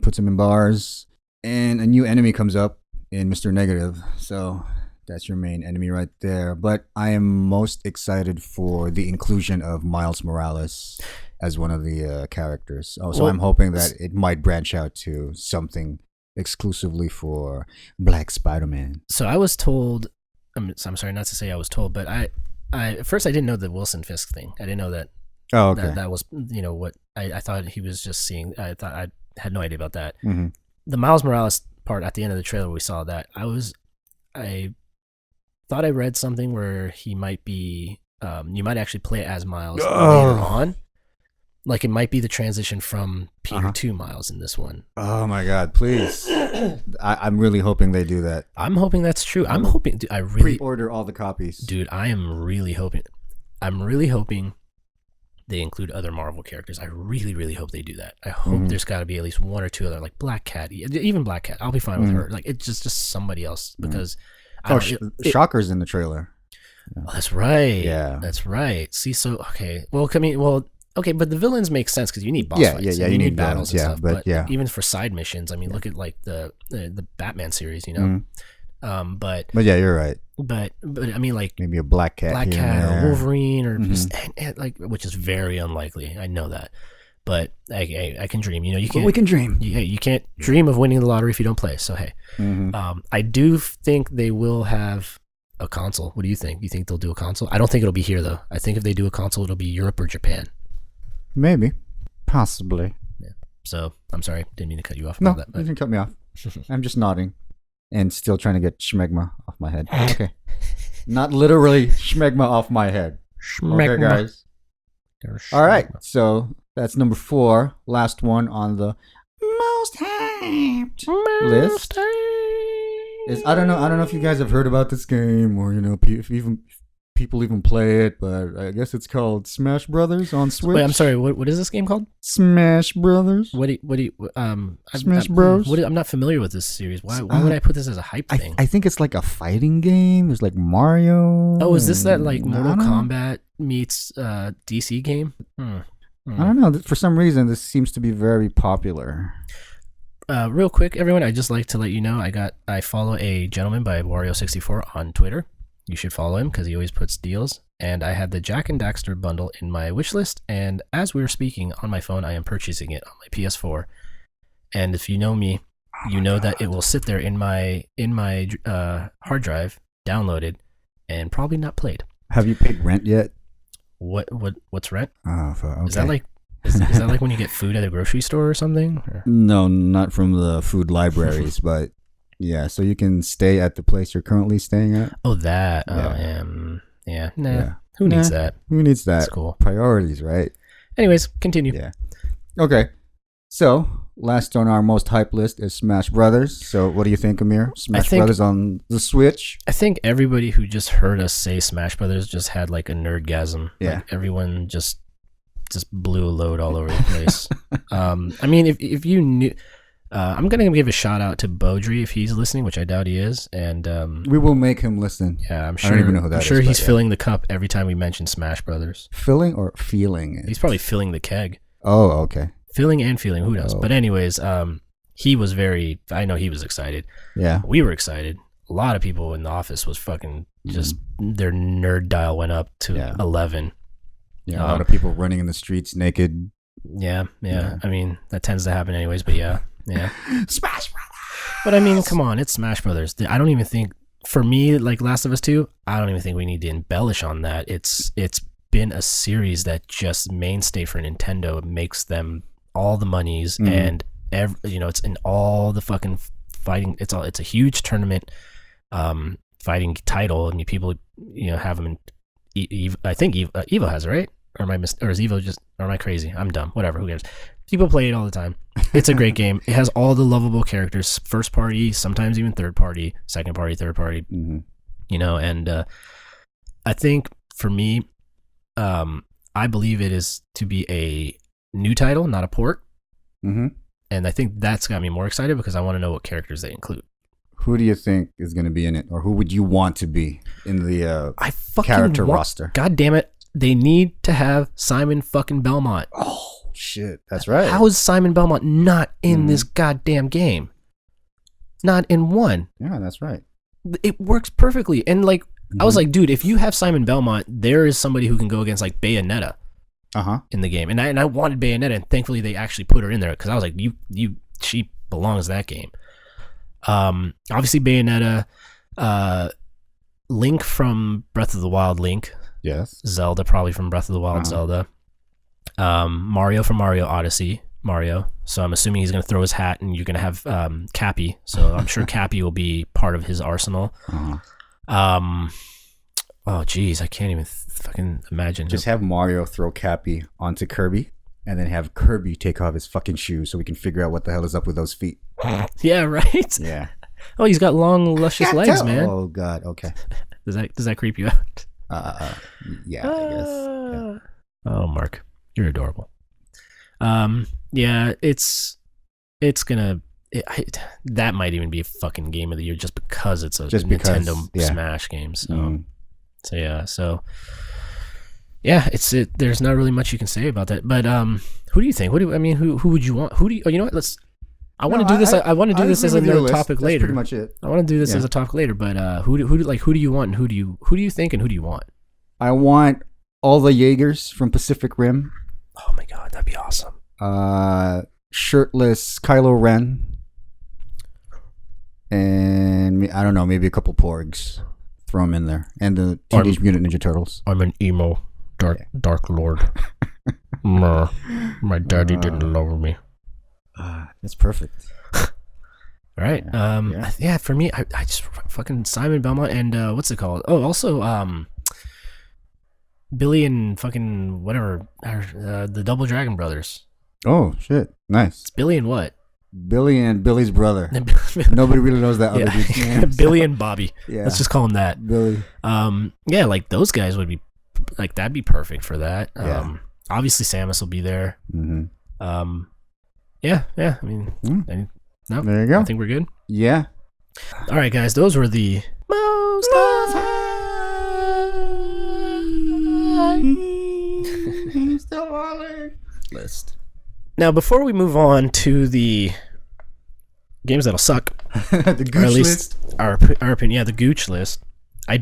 puts him in bars, and a new enemy comes up in Mr. Negative. So that's your main enemy right there. But I am most excited for the inclusion of Miles Morales as one of the characters. So I'm hoping that it might branch out to something exclusively for Black Spider-Man. So I was told, I'm sorry not to say I was told, but I at first I didn't know the Wilson Fisk thing. I didn't know that. Oh, okay. That was, what I thought he was just seeing. I had no idea about that. Mm-hmm. The Miles Morales part at the end of the trailer, we saw that. I thought I read something where he might be, you might actually play as Miles later on. Like it might be the transition from Peter to Miles in this one. Oh my God! Please, I'm really hoping they do that. I'm hoping that's true. I'm hoping. Dude, I really pre-order all the copies, dude. I am really hoping. I'm really hoping they include other Marvel characters. I really, really hope they do that. I hope there's got to be at least one or two other, like Black Cat, even Black Cat. I'll be fine with her. Like it's just somebody else because. Shocker's in the trailer. Oh, that's right. Yeah, that's right. See, so okay. Well, okay, but the villains make sense because you need boss fights. Yeah, you need battles and stuff. But even for side missions, I mean, look at like the Batman series, you know. But yeah, you're right. But I mean, like maybe a Black Cat or Wolverine, or just and like, which is very unlikely. I know that, but I can dream. You know, you can't. We can dream. You can't dream of winning the lottery if you don't play. So hey, I do think they will have a console. What do you think? You think they'll do a console? I don't think it'll be here though. I think if they do a console, it'll be Europe or Japan. Maybe, possibly. Yeah. So I'm sorry, didn't mean to cut you off. No, about that, but. You didn't cut me off. I'm just nodding. And still trying to get schmegma off my head. Okay. Not literally schmegma off my head. Okay, guys. All right. So that's number 4. Last one on the most hyped list. I don't know if you guys have heard about this game or, you know, if people even play it, but I guess it's called Smash Brothers on Switch. Wait, I'm sorry. What is this game called? Smash Brothers. Smash Bros. I'm not familiar with this series. Why would I put this as a hype thing? I think it's like a fighting game. There's like Mario. Oh, is this that like Mortal Kombat meets DC game? I don't know. For some reason, this seems to be very popular. Real quick, everyone, I'd just like to let you know I follow a gentleman by Wario64 on Twitter. You should follow him because he always puts deals. And I had the Jack and Daxter bundle in my wish list. And as we were speaking on my phone, I am purchasing it on my PS4. And if you know me, you know that it will sit there in my hard drive, downloaded, and probably not played. Have you paid rent yet? What's rent? Oh, okay. Is that like is that like when you get food at a grocery store or something? Or? No, not from the food libraries, but. Yeah, so you can stay at the place you're currently staying at. Oh, that. Yeah. Who needs that? Who needs that? That's cool. Priorities, right? Anyways, continue. Yeah. Okay. So, last on our most hype list is Smash Brothers. So, what do you think, Amir? Smash Brothers on the Switch? I think everybody who just heard us say Smash Brothers just had like a nerdgasm. Yeah. Like everyone just blew a load all over the place. I mean, if you knew... I'm going to give a shout out to Beaudry if he's listening, which I doubt he is. And we will make him listen. Yeah, I'm sure. I don't even know who that I'm sure he's filling the cup every time we mention Smash Brothers. Filling or feeling it? He's probably filling the keg. Oh, okay. Filling and feeling, who knows? But anyways, he was I know he was excited. Yeah. We were excited. A lot of people in the office was fucking just, their nerd dial went up to 11. Yeah, a lot of people running in the streets naked. Yeah. I mean, that tends to happen anyways, but yeah. Smash Brothers. But I mean, come on, it's Smash Brothers. I don't even think, for me, like Last of Us 2, I don't even think we need to embellish on that. It's been a series that just mainstay for Nintendo. It makes them all the monies, and it's in all the fucking fighting. It's a huge tournament fighting title, and people have them in. I think Evo has it, right? Or is Evo just? Or am I crazy? I'm dumb. Whatever. Who cares? People play it all the time. It's a great game. It has all the lovable characters, first party, sometimes even third party, second party, third party. And I think for me, I believe it is to be a new title, not a port. And I think that's got me more excited because I want to know what characters they include. Who do you think is going to be in it, or who would you want to be in the character roster? God damn it. They need to have Simon fucking Belmont. Oh, shit. That's right. How is Simon Belmont not in this goddamn game? Not in one. Yeah, that's right. It works perfectly. And like, I was like, dude, if you have Simon Belmont, there is somebody who can go against like Bayonetta in the game. And I wanted Bayonetta, and thankfully they actually put her in there because I was like, she belongs in that game. Obviously Bayonetta, Link from Breath of the Wild, Link. Yes. Zelda, probably from Breath of the Wild, Zelda. Mario from Mario Odyssey, Mario. So I'm assuming he's going to throw his hat, and you're going to have Cappy. So I'm sure Cappy will be part of his arsenal. Oh, geez, I can't even fucking imagine. Just have Mario throw Cappy onto Kirby. and then have Kirby take off his fucking shoes so we can figure out what the hell is up with those feet. Yeah, right. Yeah. Oh, he's got long, luscious legs, man. Oh God. Okay. Does that creep you out? Yeah, I guess. Yeah. Oh, Mark, you're adorable. Yeah, that might even be a fucking game of the year just because it's a Nintendo Smash game. So, there's not really much you can say about that. But who do you think? Who would you want? You know what? I want to do this. I want to do this as another topic later. That's pretty much it. I want to do this as a topic later. But who do you want? And who do you think? And who do you want? I want all the Jaegers from Pacific Rim. Oh my God, that'd be awesome. Shirtless Kylo Ren. And I don't know, maybe a couple Porgs. Throw them in there. And the Teenage Mutant Ninja Turtles. I'm an emo dark lord. My daddy didn't love me. That's perfect. All right. Yeah. For me, I just fucking Simon Belmont and what's it called? Oh, also Billy and fucking whatever, the Double Dragon Brothers. Oh shit! Nice. It's Billy and what? Billy and Billy's brother. Nobody really knows that other dude's name. Billy and Bobby. Yeah. Let's just call him that. Billy. Yeah, like those guys would be like that'd be perfect for that. Yeah. Obviously Samus will be there. Mm-hmm. Yeah. I mean, no. There you go. I think we're good. Yeah. All right, guys. Those were the most list. Now, before we move on to the games that'll suck, the Gooch list, our opinion, the Gooch list. I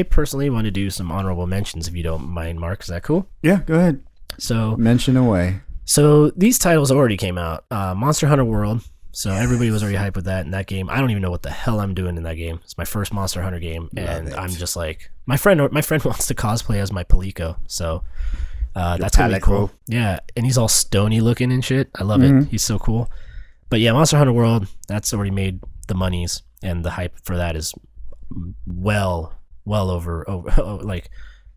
personally want to do some honorable mentions, if you don't mind, Mark. Is that cool? Yeah, go ahead. So mention away. So these titles already came out. Monster Hunter World. So everybody was already hyped with that. In that game, I don't even know what the hell I'm doing in that game. It's my first Monster Hunter game, and I'm just like my friend wants to cosplay as my Palico. So that's gonna be cool. Yeah, and he's all stony looking and shit. I love it. He's so cool. But yeah, Monster Hunter World, that's already made the monies, and the hype for that is well over like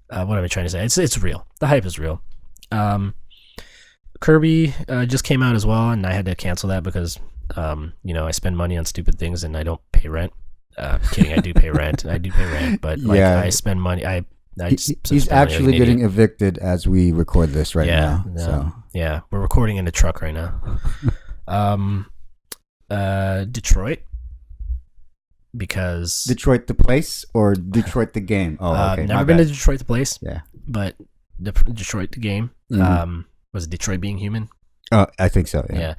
what am I trying to say? It's real. The hype is real. Kirby just came out as well, and I had to cancel that because I spend money on stupid things and I don't pay rent. Kidding, I do pay rent. But like I spend money. He's actually getting evicted as we record this right now. So yeah, we're recording in the truck right now. Detroit, because Detroit the place or Detroit the game? Oh, okay. Never been to Detroit the place. Yeah, but Detroit the game. Was it Detroit Being Human? I think so. Yeah,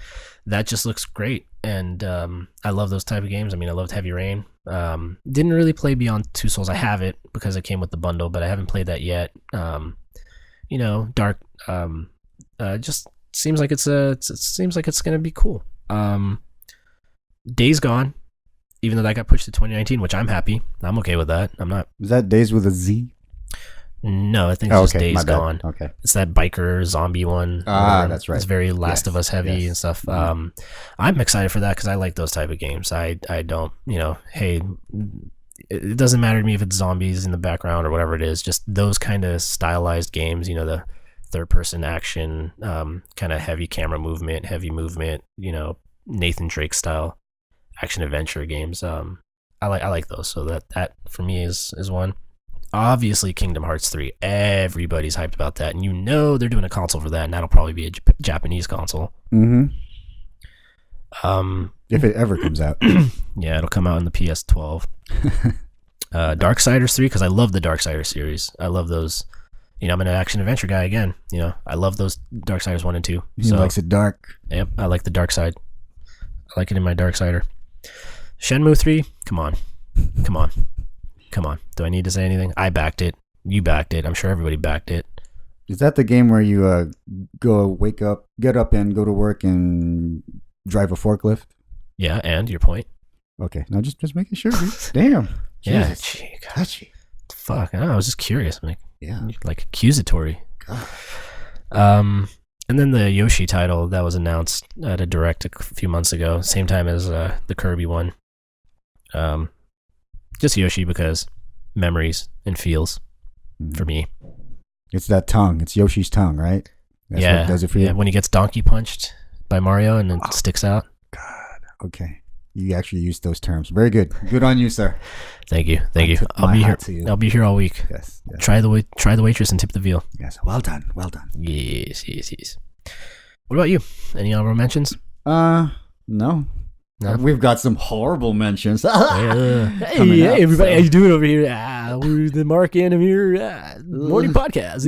that just looks great, and I love those type of games. I mean, I loved Heavy Rain. Didn't really play Beyond Two Souls. I have it because it came with the bundle, but I haven't played that yet. Dark. Just seems like it seems like it's gonna be cool. Days Gone, even though that got pushed to 2019, which I'm happy. I'm okay with that. I'm not. Is that Days with a Z? No, I think it's just Days Gone. Okay. It's that biker zombie one. That's right. It's very Last of Us heavy and stuff. I'm excited for that because I like those type of games. I don't, hey, it doesn't matter to me if it's zombies in the background or whatever it is. Just those kind of stylized games, the third person action, kind of heavy camera movement, heavy movement, Nathan Drake style action adventure games. I like those. So that for me is one. Obviously, Kingdom Hearts 3. Everybody's hyped about that, and they're doing a console for that, and that'll probably be a Japanese console. Mm-hmm. If it ever comes out. Yeah, it'll come out in the PS12. Darksiders 3, because I love the Darksiders series. I love those. I'm an action adventure guy again. I love those Darksiders 1 and 2. He likes it dark. Yep, I like the dark side. I like it in my Darksider. Shenmue 3, come on. Do I need to say anything? I backed it. You backed it. I'm sure everybody backed it. Is that the game where you get up and go to work and drive a forklift? Yeah, and your point. Okay, now just making sure. Damn. Yeah, Jesus. Touchy. Fuck, I was just curious. I'm like, yeah, like accusatory. God. And then the Yoshi title that was announced at a direct a few months ago, same time as the Kirby one. Just Yoshi because memories and feels for me. It's that tongue. It's Yoshi's tongue, right? That's what does it for you? Yeah, when he gets donkey punched by Mario and then sticks out. God. Okay. You actually used those terms. Very good. Good on you, sir. Thank you. I'll be here. I'll be here all week. Yes. Try the waitress and tip the veal. Yes. Well done. Yes. What about you? Any honorable mentions? No. We've got some horrible mentions. Hey, everybody, how you doing over here? We're the Marc and Amir morning podcast.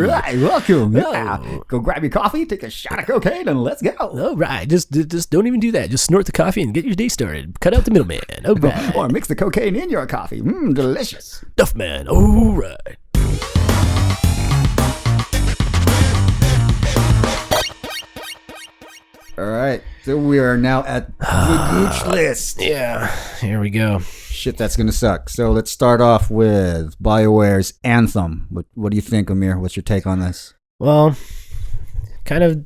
Right, welcome. Yeah. Go grab your coffee, take a shot of cocaine, and let's go. All right, just don't even do that. Just snort the coffee and get your day started. Cut out the middleman. All right. Or mix the cocaine in your coffee. Delicious. Stuff, man. All right. All right, so we are now at the Gooch list. Yeah, here we go. Shit, that's gonna suck. So let's start off with BioWare's Anthem. What do you think, Amir? What's your take on this? Well, kind of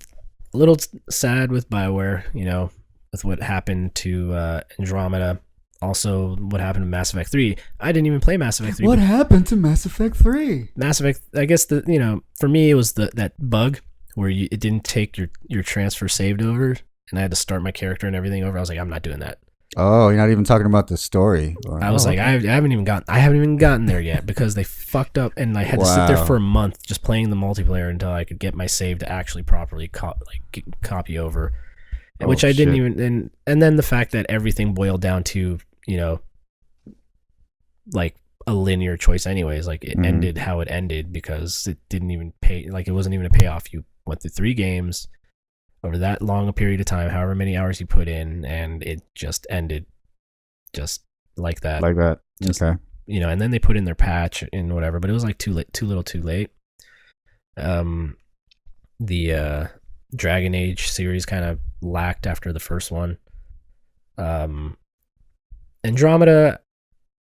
a little sad with BioWare, with what happened to Andromeda. Also, what happened to Mass Effect 3. I didn't even play Mass Effect 3. What happened to Mass Effect 3? Mass Effect, I guess, for me, it was that bug where it didn't take your transfer saved over, and I had to start my character and everything over. I was like, I'm not doing that. Oh, you're not even talking about the story. I was like, I haven't even gotten there yet because they fucked up, and I had to sit there for a month just playing the multiplayer until I could get my save to actually properly copy over, which I didn't even. And then the fact that everything boiled down to like a linear choice, anyways. Like it ended how it ended because it didn't even pay. Like it wasn't even a payoff. You went through 3 games over that long a period of time, however many hours you put in, and it just ended just like that. Like that. Just, okay. And then they put in their patch and whatever, but it was like too little too late. The Dragon Age series kind of lacked after the first one. Andromeda,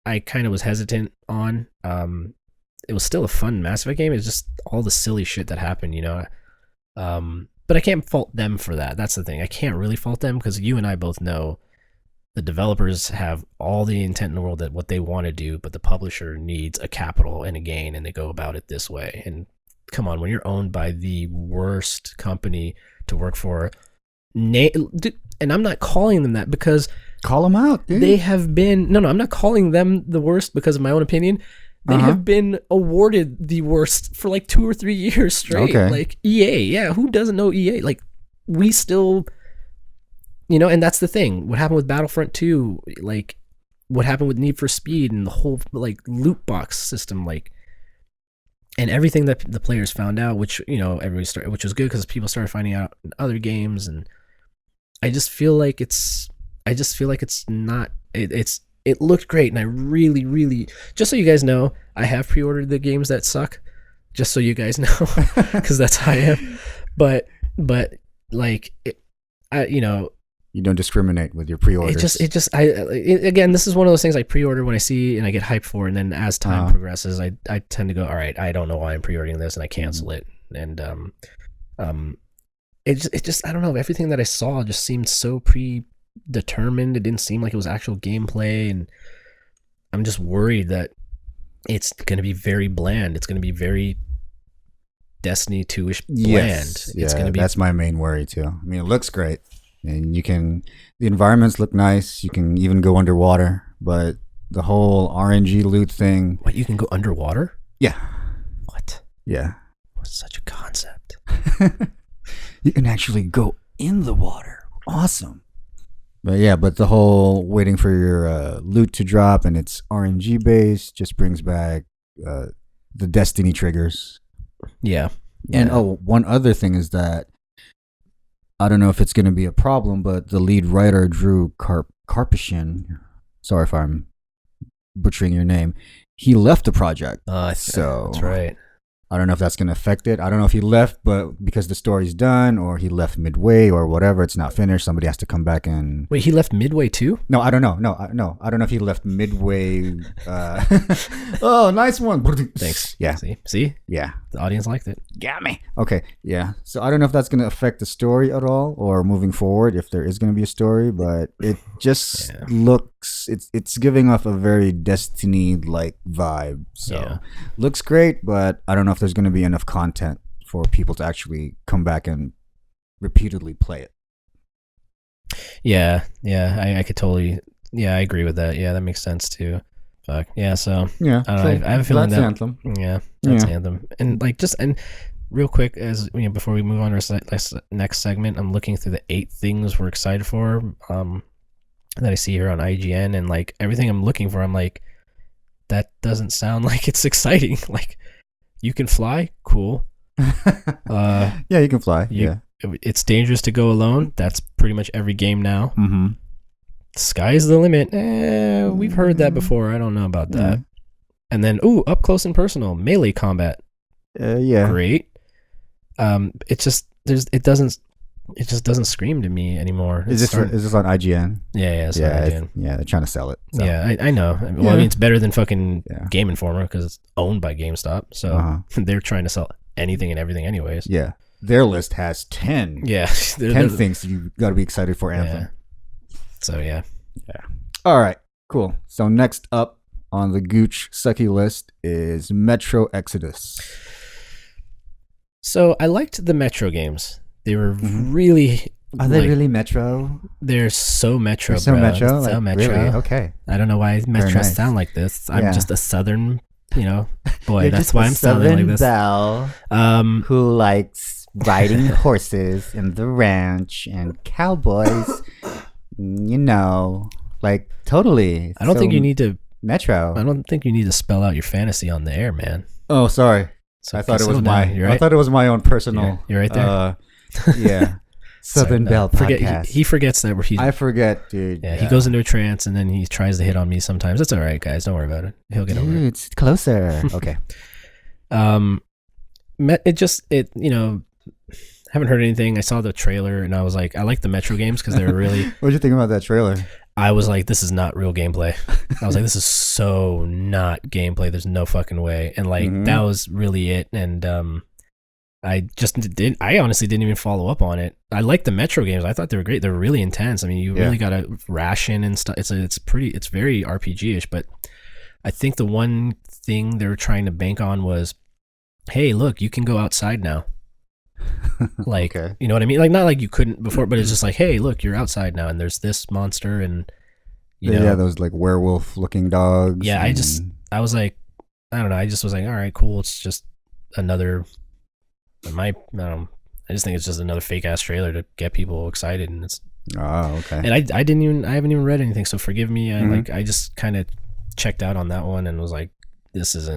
I kind of was hesitant on. It was still a fun Mass Effect game. It's just all the silly shit that happened, But I can't fault them for that. That's the thing. I can't really fault them because you and I both know the developers have all the intent in the world that what they want to do, but the publisher needs a capital and a gain, and they go about it this way. And come on, when you're owned by the worst company to work for, and I'm not calling them that because call them out. Dude. They have been I'm not calling them the worst because of my own opinion. They have been awarded the worst for like 2 or 3 years straight. Okay. Like EA, yeah, who doesn't know EA? Like we still, and that's the thing. What happened with Battlefront 2? Like what happened with Need for Speed and the whole like loot box system, like, and everything that the players found out, which everybody started, which was good because people started finding out in other games, and I just feel like it's not. It looked great, and I really, really, just so you guys know, I have pre-ordered the games that suck, just so you guys know, because that's how I am. But like, you don't discriminate with your pre-orders. Again, this is one of those things I pre-order when I see and I get hyped for, and then as time progresses, I tend to go, all right, I don't know why I'm pre-ordering this, and I cancel it, and it just I don't know, everything that I saw just seemed so determined. It didn't seem like it was actual gameplay, and I'm just worried that it's going to be very bland. It's going to be very Destiny 2-ish bland. Yes. It's going to be. That's my main worry too. I mean, it looks great, and the environments look nice. You can even go underwater, but the whole RNG loot thing. What, you can go underwater? Yeah. What? Yeah. What's such a concept? You can actually go in the water. Awesome. But the whole waiting for your loot to drop, and it's RNG based, just brings back the Destiny triggers. Yeah. And one other thing is that I don't know if it's going to be a problem, but the lead writer, Drew Karpyshyn, sorry if I'm butchering your name, he left the project. So that's right. I don't know if that's going to affect it. I don't know if he left, but because the story's done, or he left midway, or whatever, it's not finished. Somebody has to come back and. Wait, he left midway too? No, I don't know. No, I don't know if he left midway. Oh, nice one. Thanks. Yeah. See? Yeah. The audience liked it. Got me. Okay. Yeah. So I don't know if that's going to affect the story at all, or moving forward, if there is going to be a story. But it just looks. It's giving off a very Destiny-like vibe. So looks great, but I don't know if there's going to be enough content for people to actually come back and repeatedly play it. Yeah, I could totally. Yeah, I agree with that. Yeah, that makes sense too. Fuck yeah. So Yeah, I don't know. I have a feeling that's that Anthem. Yeah, that's Anthem. And like and real quick, as before we move on to our next segment, I'm looking through the 8 things we're excited for. That I see here on IGN, and like everything I'm looking for, I'm like, that doesn't sound like it's exciting. Like, you can fly, cool. Yeah, you can fly. It's dangerous to go alone. That's pretty much every game now. Mm-hmm. Sky's the limit. We've heard that before. I don't know about that. And then, up close and personal, melee combat. Yeah. Great. It just doesn't scream to me anymore. Is this on IGN? Yeah, it's on IGN. They're trying to sell it. So. Yeah, I know. Well, I mean, it's better than fucking Game Informer because it's owned by GameStop. So they're trying to sell anything and everything anyways. Yeah. Their list has 10. Yeah. 10 things you got to be excited for Anthem. Yeah. So, yeah. All right. Cool. So next up on the Gooch Sucky list is Metro Exodus. So I liked the Metro games. They were really... Are they really Metro? They're so Metro, They're so bro. Metro? So like, Metro. Really? Okay. I don't know why Metro sound like this. I'm just a Southern, boy. That's why I'm sounding like this. Belle, who likes riding horses in the ranch and cowboys. Like totally. I don't think you need to... Metro. I don't think you need to spell out your fantasy on the air, man. Oh, sorry. So I thought it was right. I thought it was my own personal. You're right there. Yeah. Southern Belle podcast. He forgets that. I forget, dude. Yeah, he goes into a trance and then he tries to hit on me sometimes. It's all right, guys. Don't worry about it. He'll get over it. It's closer. Okay. Haven't heard anything. I saw the trailer and I was like, I like the Metro games because they're really... What'd you think about that trailer? I was like, this is not real gameplay. I was like, this is so not gameplay. There's no fucking way. And like, that was really it. And I honestly didn't even follow up on it. I like the Metro games. I thought they were great. They're really intense. I mean, you really got to ration and stuff. It's very RPG-ish, but I think the one thing they were trying to bank on was, hey, look, you can go outside now. Like, you know what I mean? Like, not like you couldn't before, but it's just like, hey, look, you're outside now and there's this monster and those like werewolf looking dogs. Yeah, I was like, I don't know. I just was like, all right, cool. It's just another, I just think it's just another fake ass trailer to get people excited. And it's, and I haven't even read anything. So forgive me. I just kind of checked out on that one and was like, this is.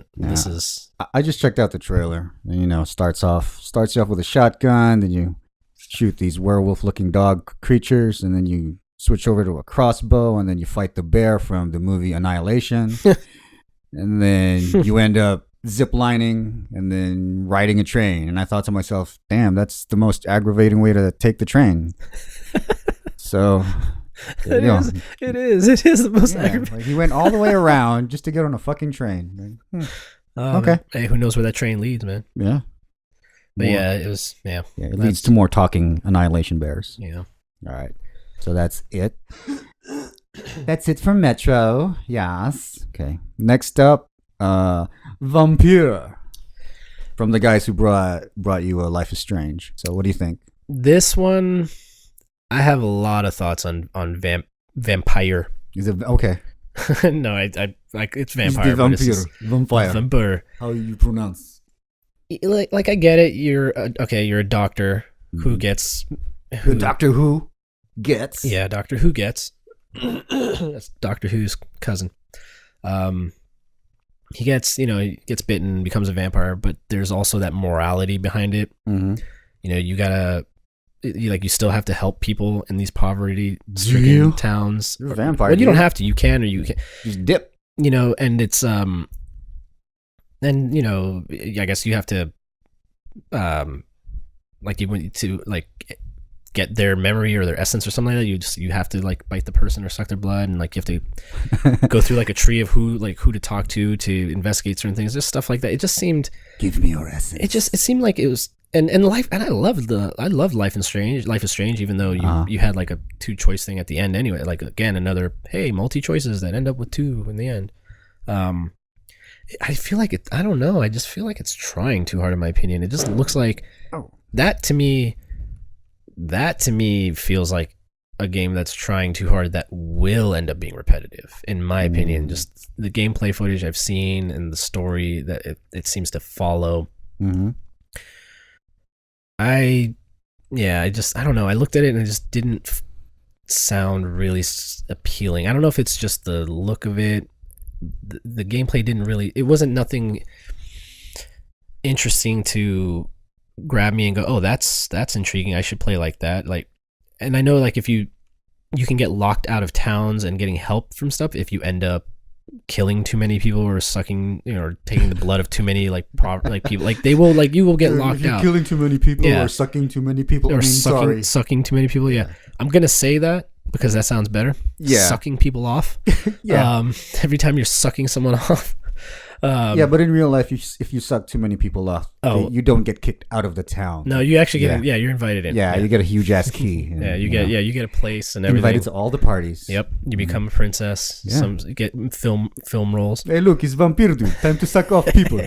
I just checked out the trailer. And, starts you off with a shotgun, then you shoot these werewolf-looking dog creatures, and then you switch over to a crossbow, and then you fight the bear from the movie Annihilation, and then you end up ziplining and then riding a train. And I thought to myself, damn, that's the most aggravating way to take the train. So. It is the most aggravating. Like he went all the way around just to get on a fucking train. Okay. Hey, who knows where that train leads, man? Yeah. But it was, it leads to more talking annihilation bears. Yeah. All right. So that's it. That's it for Metro. Yes. Okay. Next up, Vampyr. From the guys who brought you Life is Strange. So what do you think? This one... I have a lot of thoughts on Vampyr. Is it okay? No, I like it's vampire. Vampyr. How you pronounce? Like I get it. You're a doctor who gets Doctor Who gets. Yeah, Doctor Who gets. That's Doctor Who's cousin. He gets bitten, becomes a vampire, but there's also that morality behind it. Mm-hmm. You gotta. You still have to help people in these poverty-stricken towns. You're a vampire. Well, you don't have to. You can, or you can just dip. And it's I guess you have to, you want to get their memory or their essence or something like that. You have to bite the person or suck their blood, and you have to go through a tree of who to talk to investigate certain things. Just stuff like that. It just seemed. Give me your essence. It seemed like it was. And life, and I loved Life is Strange, even though you had a 2-choice thing at the end anyway. Again, another multi choices that end up with 2 in the end. I feel like it. I don't know. I just feel like it's trying too hard, in my opinion. It just looks like that to me. That to me feels like a game that's trying too hard that will end up being repetitive, in my opinion. Just the gameplay footage I've seen and the story that it seems to follow. Mm-hmm. I don't know. I looked at it and it just didn't sound really appealing. I don't know if it's just the look of it. The gameplay didn't really. It wasn't nothing interesting to grab me and go, oh, that's intriguing. I should play like that. Like, and I know like if you can get locked out of towns and getting help from stuff if you end up killing too many people or sucking, or taking the blood of too many like people. Like they will, like you will get locked out. Killing too many people or sucking too many people. Or sucking too many people. Yeah, I'm gonna say that because that sounds better. Yeah, sucking people off. Yeah. Every time you're sucking someone off. Yeah, but in real life, if you suck too many people off, you don't get kicked out of the town. No, you actually get you're invited in. Yeah, you get a huge ass key. And, you get a place and everything. Invited to all the parties. Yep, you become a princess. Yeah. You get film roles. Hey, look, it's Vampyr dude. Time to suck off people.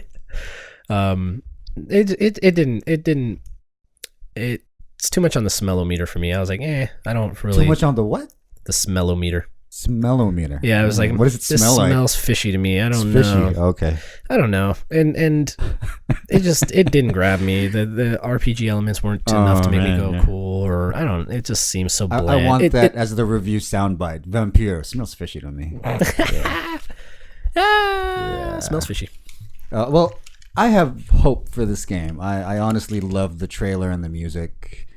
It's too much on the smellometer for me. I was like, I don't really. Too much on the what? The smellometer. Smellometer. Yeah, I was like, what does it smell like? This smells fishy to me. I don't know. Fishy. Okay. I don't know. And it didn't grab me. The RPG elements weren't enough to make me go cool, or I don't. It just seems so bland. I want that as the review soundbite. Vampyr smells fishy to me. Smells fishy. Well, I have hope for this game. I honestly love the trailer and the music.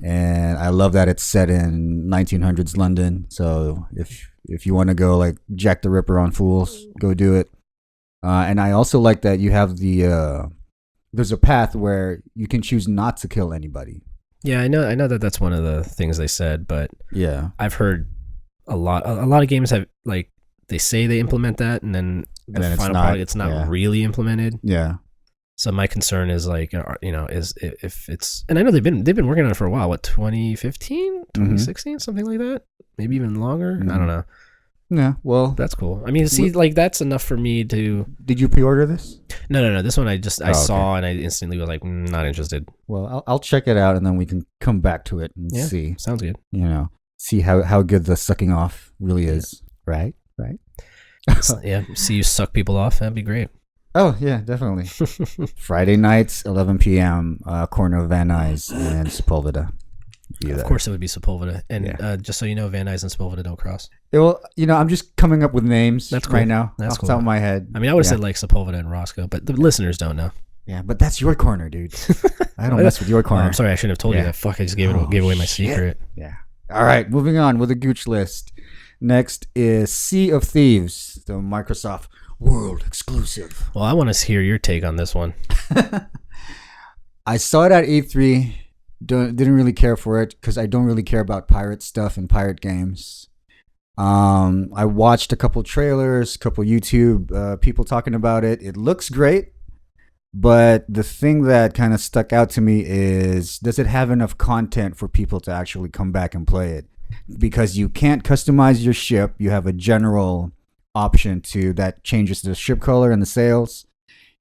And I love that it's set in 1900s London. So if you want to go like Jack the Ripper on Fools, go do it. And I also like that you have there's a path where you can choose not to kill anybody. Yeah, I know that that's one of the things they said, but yeah, I've heard a lot of games have like they say they implement that, and then the final product it's not really implemented. Yeah. So my concern is like, is if it's, and I know they've been working on it for a while. What, 2015, 2016, something like that? Maybe even longer. I don't know. Yeah, well, that's cool. I mean, see, like that's enough for me to. Did you pre-order this? No. This one I saw and I instantly was like, not interested. Well, I'll check it out and then we can come back to it and see. Sounds good. See how good the sucking off really is. Right. Yeah. See you suck people off. That'd be great. Oh, yeah, definitely. Friday nights, 11 p.m., corner of Van Nuys and Sepulveda. Of course it would be Sepulveda. And just so you know, Van Nuys and Sepulveda don't cross. Well, I'm just coming up with names cool. right now. That's off cool. the top of my head. I mean, I would have said like Sepulveda and Roscoe, but the listeners don't know. Yeah, but that's your corner, dude. I don't mess with your corner. I'm sorry, I shouldn't have told you that. Fuck, I just gave away my secret. Yeah. All right, moving on with the Gooch list. Next is Sea of Thieves, the Microsoft World exclusive. Well, I want to hear your take on this one. I saw it at E3. Didn't really care for it because I don't really care about pirate stuff and pirate games. I watched a couple trailers, couple YouTube people talking about it. It looks great, but the thing that kind of stuck out to me is, does it have enough content for people to actually come back and play it? Because you can't customize your ship. You have a general option that changes the ship color and the sails.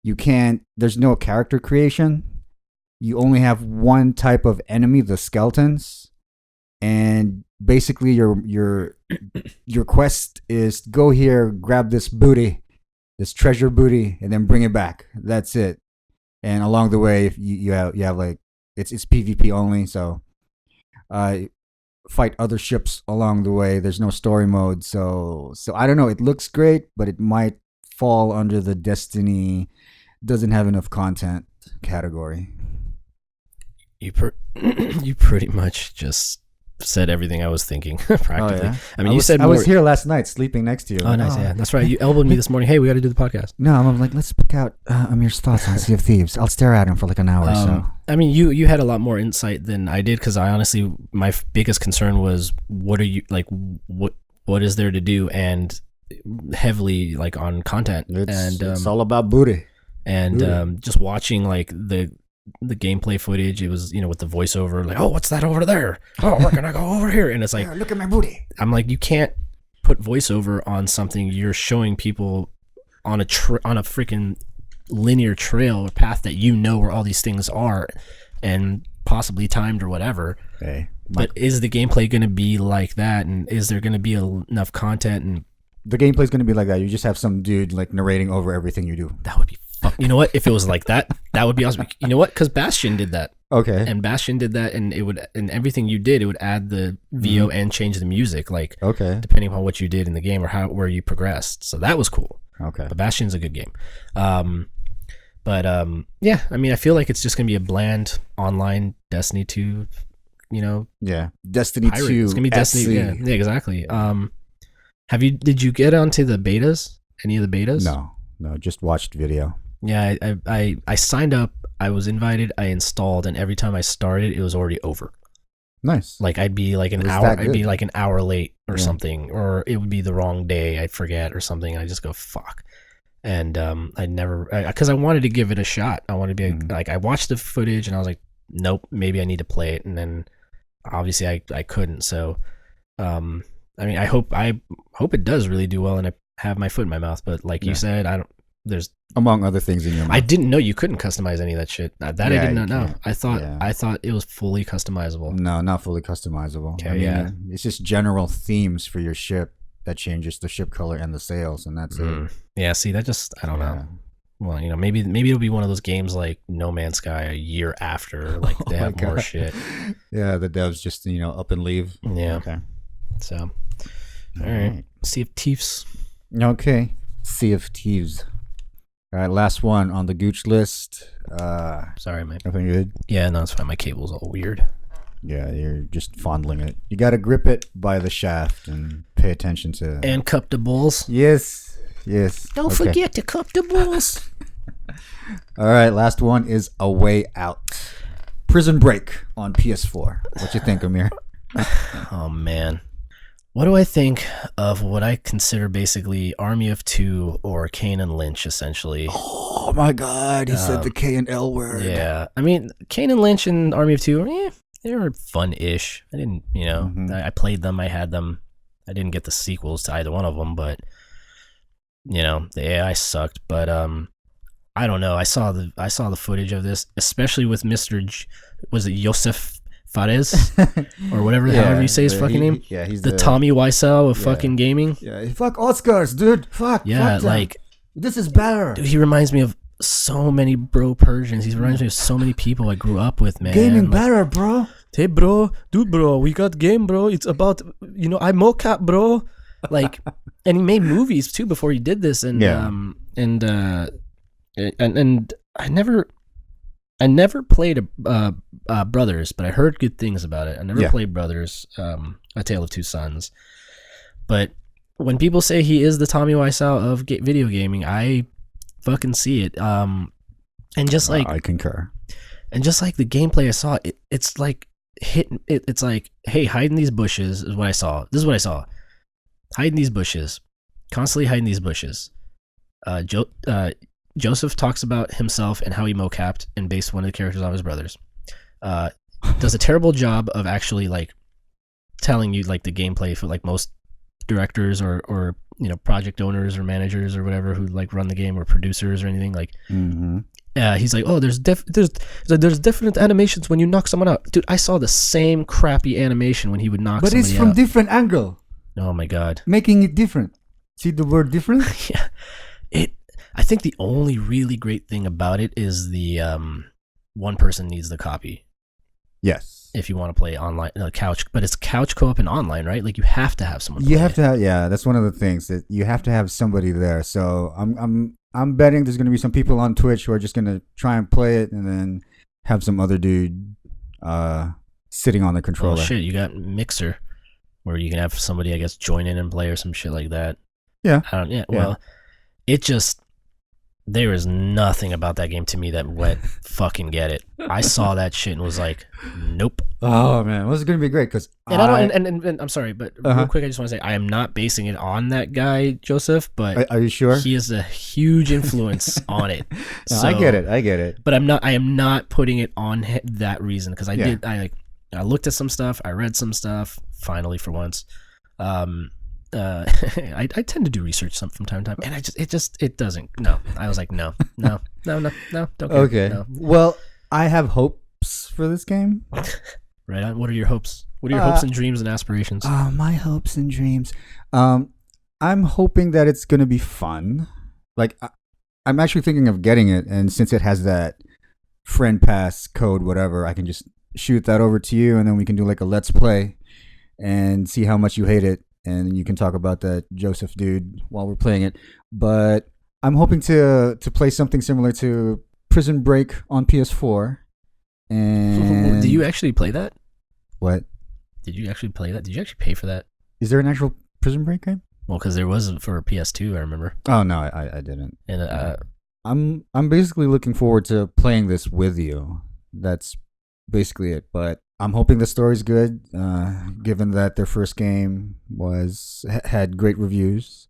There's no character creation. You only have one type of enemy, the skeletons, and basically your quest is go here, grab this booty, this treasure booty, and then bring it back. That's it. And along the way, you have like it's PvP only, so fight other ships along the way. There's no story mode, so I don't know. It looks great, but it might fall under the Destiny doesn't have enough content category. You pretty much just said everything I was thinking practically. Oh, yeah? I mean, I was here last night sleeping next to you. Oh, nice. Yeah, that's right. You elbowed me this morning. Hey, we got to do the podcast. No, I'm like, let's pick out Amir's thoughts on Sea of Thieves. I'll stare at him for like an hour or so. I mean, you had a lot more insight than I did because I honestly, my biggest concern was what is there to do, and heavily like on content. It's all about booty. And just watching like the gameplay footage, it was, with the voiceover, like, oh, what's that over there? Oh, we're gonna go over here, and it's like, look at my booty. I'm like, you can't put voiceover on something you're showing people on a freaking linear trail or path that you know where all these things are, and possibly timed or whatever. Hey, but is the gameplay going to be like that, and is there going to be enough content? And the gameplay is going to be like that. You just have some dude like narrating over everything you do. That would be fun. You know what? If it was like that, that would be awesome. You know what? Because Bastion did that. Okay. And Bastion did that, and it would, and everything you did, it would add the VO and change the music, like depending on what you did in the game or where you progressed. So that was cool. Okay. But Bastion's a good game. Yeah, I mean, I feel like it's just gonna be a bland online Destiny 2, you know. Yeah, Destiny pirate. 2. It's gonna be Destiny. Yeah, exactly. Did you get onto the betas? Any of the betas? No, just watched video. Yeah, I signed up. I was invited. I installed, and every time I started, it was already over. Nice. Like I'd be like an hour. I'd be like an hour late or something, or it would be the wrong day. I'd forget or something. I just go fuck. And I never, because I wanted to give it a shot. I wanted to be like, I watched the footage and I was like, nope, maybe I need to play it. And then obviously I couldn't. So, I mean, I hope it does really do well and I have my foot in my mouth. But like you said, there's among other things in your mouth. I didn't know you couldn't customize any of that shit. I did not know. I thought it was fully customizable. No, not fully customizable. Okay, I mean, it's just general themes for your ship that changes the ship color and the sails, and that's it. Yeah, see, that just, I don't know. Well, you know, maybe it'll be one of those games like No Man's Sky a year after, like they have more shit. Yeah, the devs just, you know, up and leave. Yeah. Okay. So, all right. Sea of Thieves. Okay. Sea of Thieves. All right, last one on the Gooch list. Sorry, man. Nothing good? Yeah, no, it's fine. My cable's all weird. Yeah, you're just fondling it. You got to grip it by the shaft and pay attention to... And cup the balls. Yes. Don't forget to cup the balls. All right, last one is A Way Out. Prison Break on PS4. What you think, Amir? Oh, man. What do I think of what I consider basically Army of Two or Kane and Lynch, essentially? Oh, my God. He said the K and L word. Yeah. I mean, Kane and Lynch and Army of Two, they were fun-ish. I didn't, you know, I played them. I had them. I didn't get the sequels to either one of them, but, you know, the AI sucked. But I don't know. I saw the footage of this, especially with Mr. Was it Josef Fares or whatever, however you say his fucking name? Yeah, he's the Tommy Wiseau of fucking gaming. Yeah, fuck Oscars, dude. Fuck. Yeah, fuck like this is better. Dude, he reminds me of so many bro Persians. He reminds me of so many people I grew up with, man. Gaming like, better, bro. Hey, bro, dude, bro, we got game, bro. It's about, you know, I mocap, bro. Like, and he made movies too before he did this, and I never played Brothers, but I heard good things about it. I never played Brothers, A Tale of Two Sons. But when people say he is the Tommy Wiseau of video gaming, I fucking see it. And just like I concur. And just like the gameplay I saw, it's like it's like, hey, hide in these bushes is what I saw. This is what I saw. Hide in these bushes. Constantly hide in these bushes. Joseph talks about himself and how he mocapped and based one of the characters on his brothers. Does a terrible job of actually like telling you like the gameplay for like most directors or you know, project owners or managers or whatever who like run the game or producers or anything like. He's like, oh, there's different animations when you knock someone out. Dude, I saw the same crappy animation when he would knock somebody out. But it's from different angle. Oh my god. Making it different. See the word different? Yeah. I think the only really great thing about it is the one person needs the copy. Yes. If you want to play online, couch, but it's couch co-op and online, right? Like you have to have someone. You have to have, yeah. That's one of the things that you have to have somebody there. So I'm betting there's going to be some people on Twitch who are just going to try and play it and then have some other dude sitting on the controller. Oh shit, you got Mixer, where you can have somebody, I guess, join in and play or some shit like that. Yeah. Well, it just. There is nothing about that game to me that went fucking get it. I saw that shit and was like, nope. Oh man, well, it's gonna be great because and I'm sorry, but real quick, I just want to say I am not basing it on that guy Joseph, but are you sure? He is a huge influence on it. No, I get it. But I am not putting it on that reason because I looked at some stuff, I read some stuff. Finally, for once, I tend to do research from time to time, and it doesn't. No, I was like, no, don't care. Okay. No. Well, I have hopes for this game. Right on. What are your hopes? What are your hopes and dreams and aspirations? My hopes and dreams. I'm hoping that it's gonna be fun. Like, I'm actually thinking of getting it, and since it has that friend pass code, whatever, I can just shoot that over to you, and then we can do like a let's play and see how much you hate it, and you can talk about that Joseph dude while we're playing it. But I'm hoping to play something similar to Prison Break on PS4. And do you actually play that? What? Did you actually play that? Did you actually pay for that? Is there an actual Prison Break game? Well, because there was for PS2, I remember. Oh no, I didn't. And I'm basically looking forward to playing this with you. That's basically it. But I'm hoping the story's good, given that their first game had great reviews,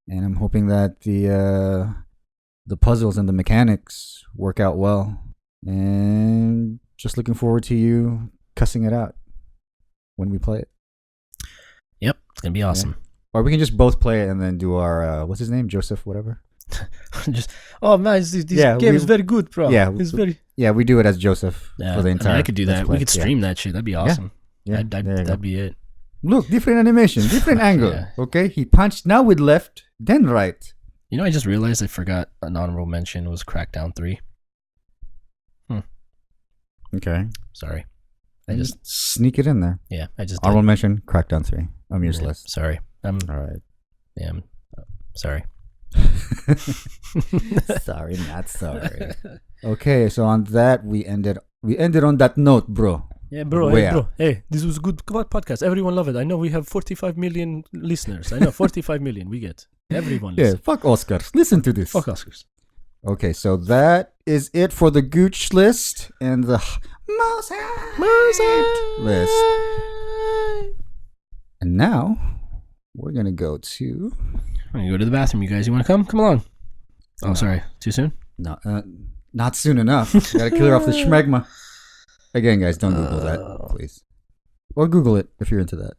and I'm hoping that the puzzles and the mechanics work out well. And just looking forward to you cussing it out when we play it. Yep, it's gonna be awesome. Yeah. Or we can just both play it and then do our what's his name, Joseph, whatever. Oh man, this game is very good, bro. Yeah, it's very. Yeah, we do it as Joseph for the entire. I could do that. We could stream that shit. That'd be awesome. Yeah, that'd be it. Look, different animation, different angle. Yeah. Okay, he punched now with left, then right. You know, I just realized I forgot an honorable mention was Crackdown 3. Okay. Sorry. I just sneak it in there. Yeah, I just honorable mention Crackdown 3. Amir's list. Sorry. All right. Yeah, I'm sorry. Sorry, not sorry. Okay, so on that we ended on that note, bro. Yeah, bro. Hey, this was a good podcast. Everyone love it. I know we have 45 million listeners. I know 45 million we get. Everyone listens. Yeah, fuck Oscars. Listen to this. Fuck Oscars. Okay, so that is it for the Gooch list and the Mooooooosst list. And now we're gonna go to. I'm gonna go to the bathroom. You guys, you want to come? Come along. Oh, sorry. Too soon? No, not soon enough. Gotta clear off the schmegma. Again, guys, don't Google that, please. Or Google it if you're into that.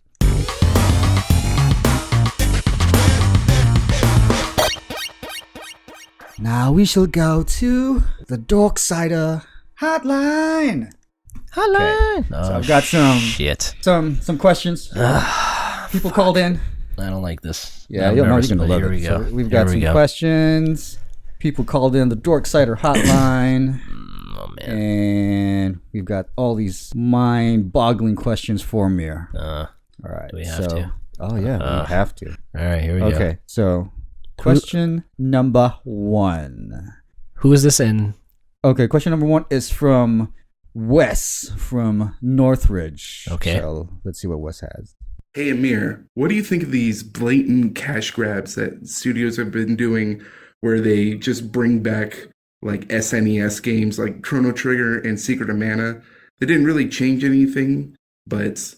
Now we shall go to the Dorksider hotline. Hotline. Okay. So I've got some questions. People called in. I don't like this. Yeah, you're gonna love it. So we've got some questions. People called in the Dorksider hotline. Oh man. And we've got all these mind-boggling questions for Amir. All right. Do we have to? Oh yeah, we have to. All right, here we go. Okay, so question number 1. Who is this in? Okay, question number 1 is from Wes from Northridge. Okay. So let's see what Wes has. Hey Amir, what do you think of these blatant cash grabs that studios have been doing where they just bring back like SNES games like Chrono Trigger and Secret of Mana? They didn't really change anything, but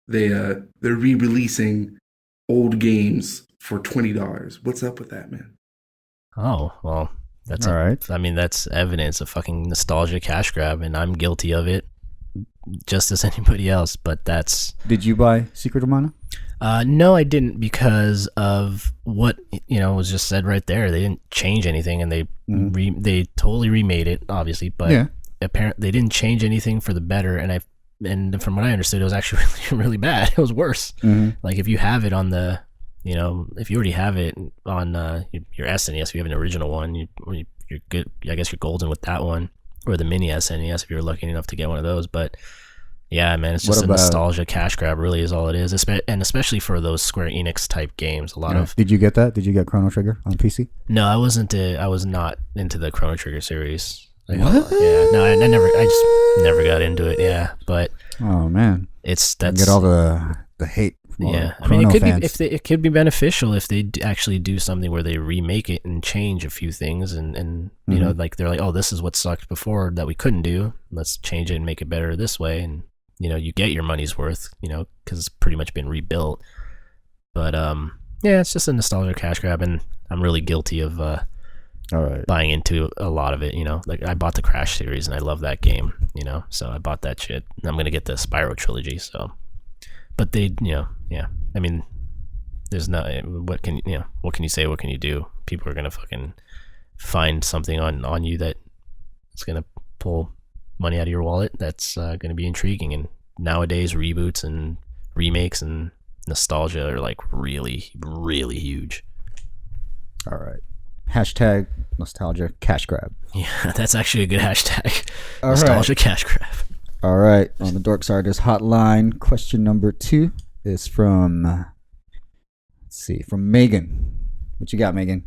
they're re-releasing old games for $20. What's up with that, man? Oh, well, that's all right. I mean, that's evidence of fucking nostalgia cash grab, and I'm guilty of it just as anybody else, but that's... Did you buy Secret of Mana? No, I didn't, because of what was just said right there. They didn't change anything, and they totally remade it, obviously, but apparently they didn't change anything for the better. And from what I understood, it was actually really, really bad. It was worse. Like if you have it on the, if you already have it on your SNES, if you have an original one, you're good. I guess you're golden with that one, or the mini SNES if you're lucky enough to get one of those. But yeah, man, it's just a nostalgia cash grab, really, is all it is. And especially for those Square Enix type games, a lot of. Did you get that? Did you get Chrono Trigger on PC? No, I was not into the Chrono Trigger series. What? Yeah, no, I just never got into it. Yeah, but oh man, that's get all the hate. Yeah, I mean, it could be beneficial if they actually do something where they remake it and change a few things, and like they're like, oh, this is what sucked before that we couldn't do. Let's change it and make it better this way, and you get your money's worth, because it's pretty much been rebuilt. But yeah, it's just a nostalgia cash grab, and I'm really guilty of buying into a lot of it. Like I bought the Crash series, and I love that game. So I bought that shit. And I'm gonna get the Spyro trilogy. So, but they, yeah. I mean, there's no, what can you say? What can you do? People are gonna fucking find something on you that is gonna pull money out of your wallet. That's gonna be intriguing. And nowadays, reboots and remakes and nostalgia are like really, really huge. All right. Hashtag nostalgia cash grab. Yeah, that's actually a good hashtag. All Nostalgia right. cash grab. All right. On the Dorksiders hotline, question number 2 is from, from Megan. What you got, Megan?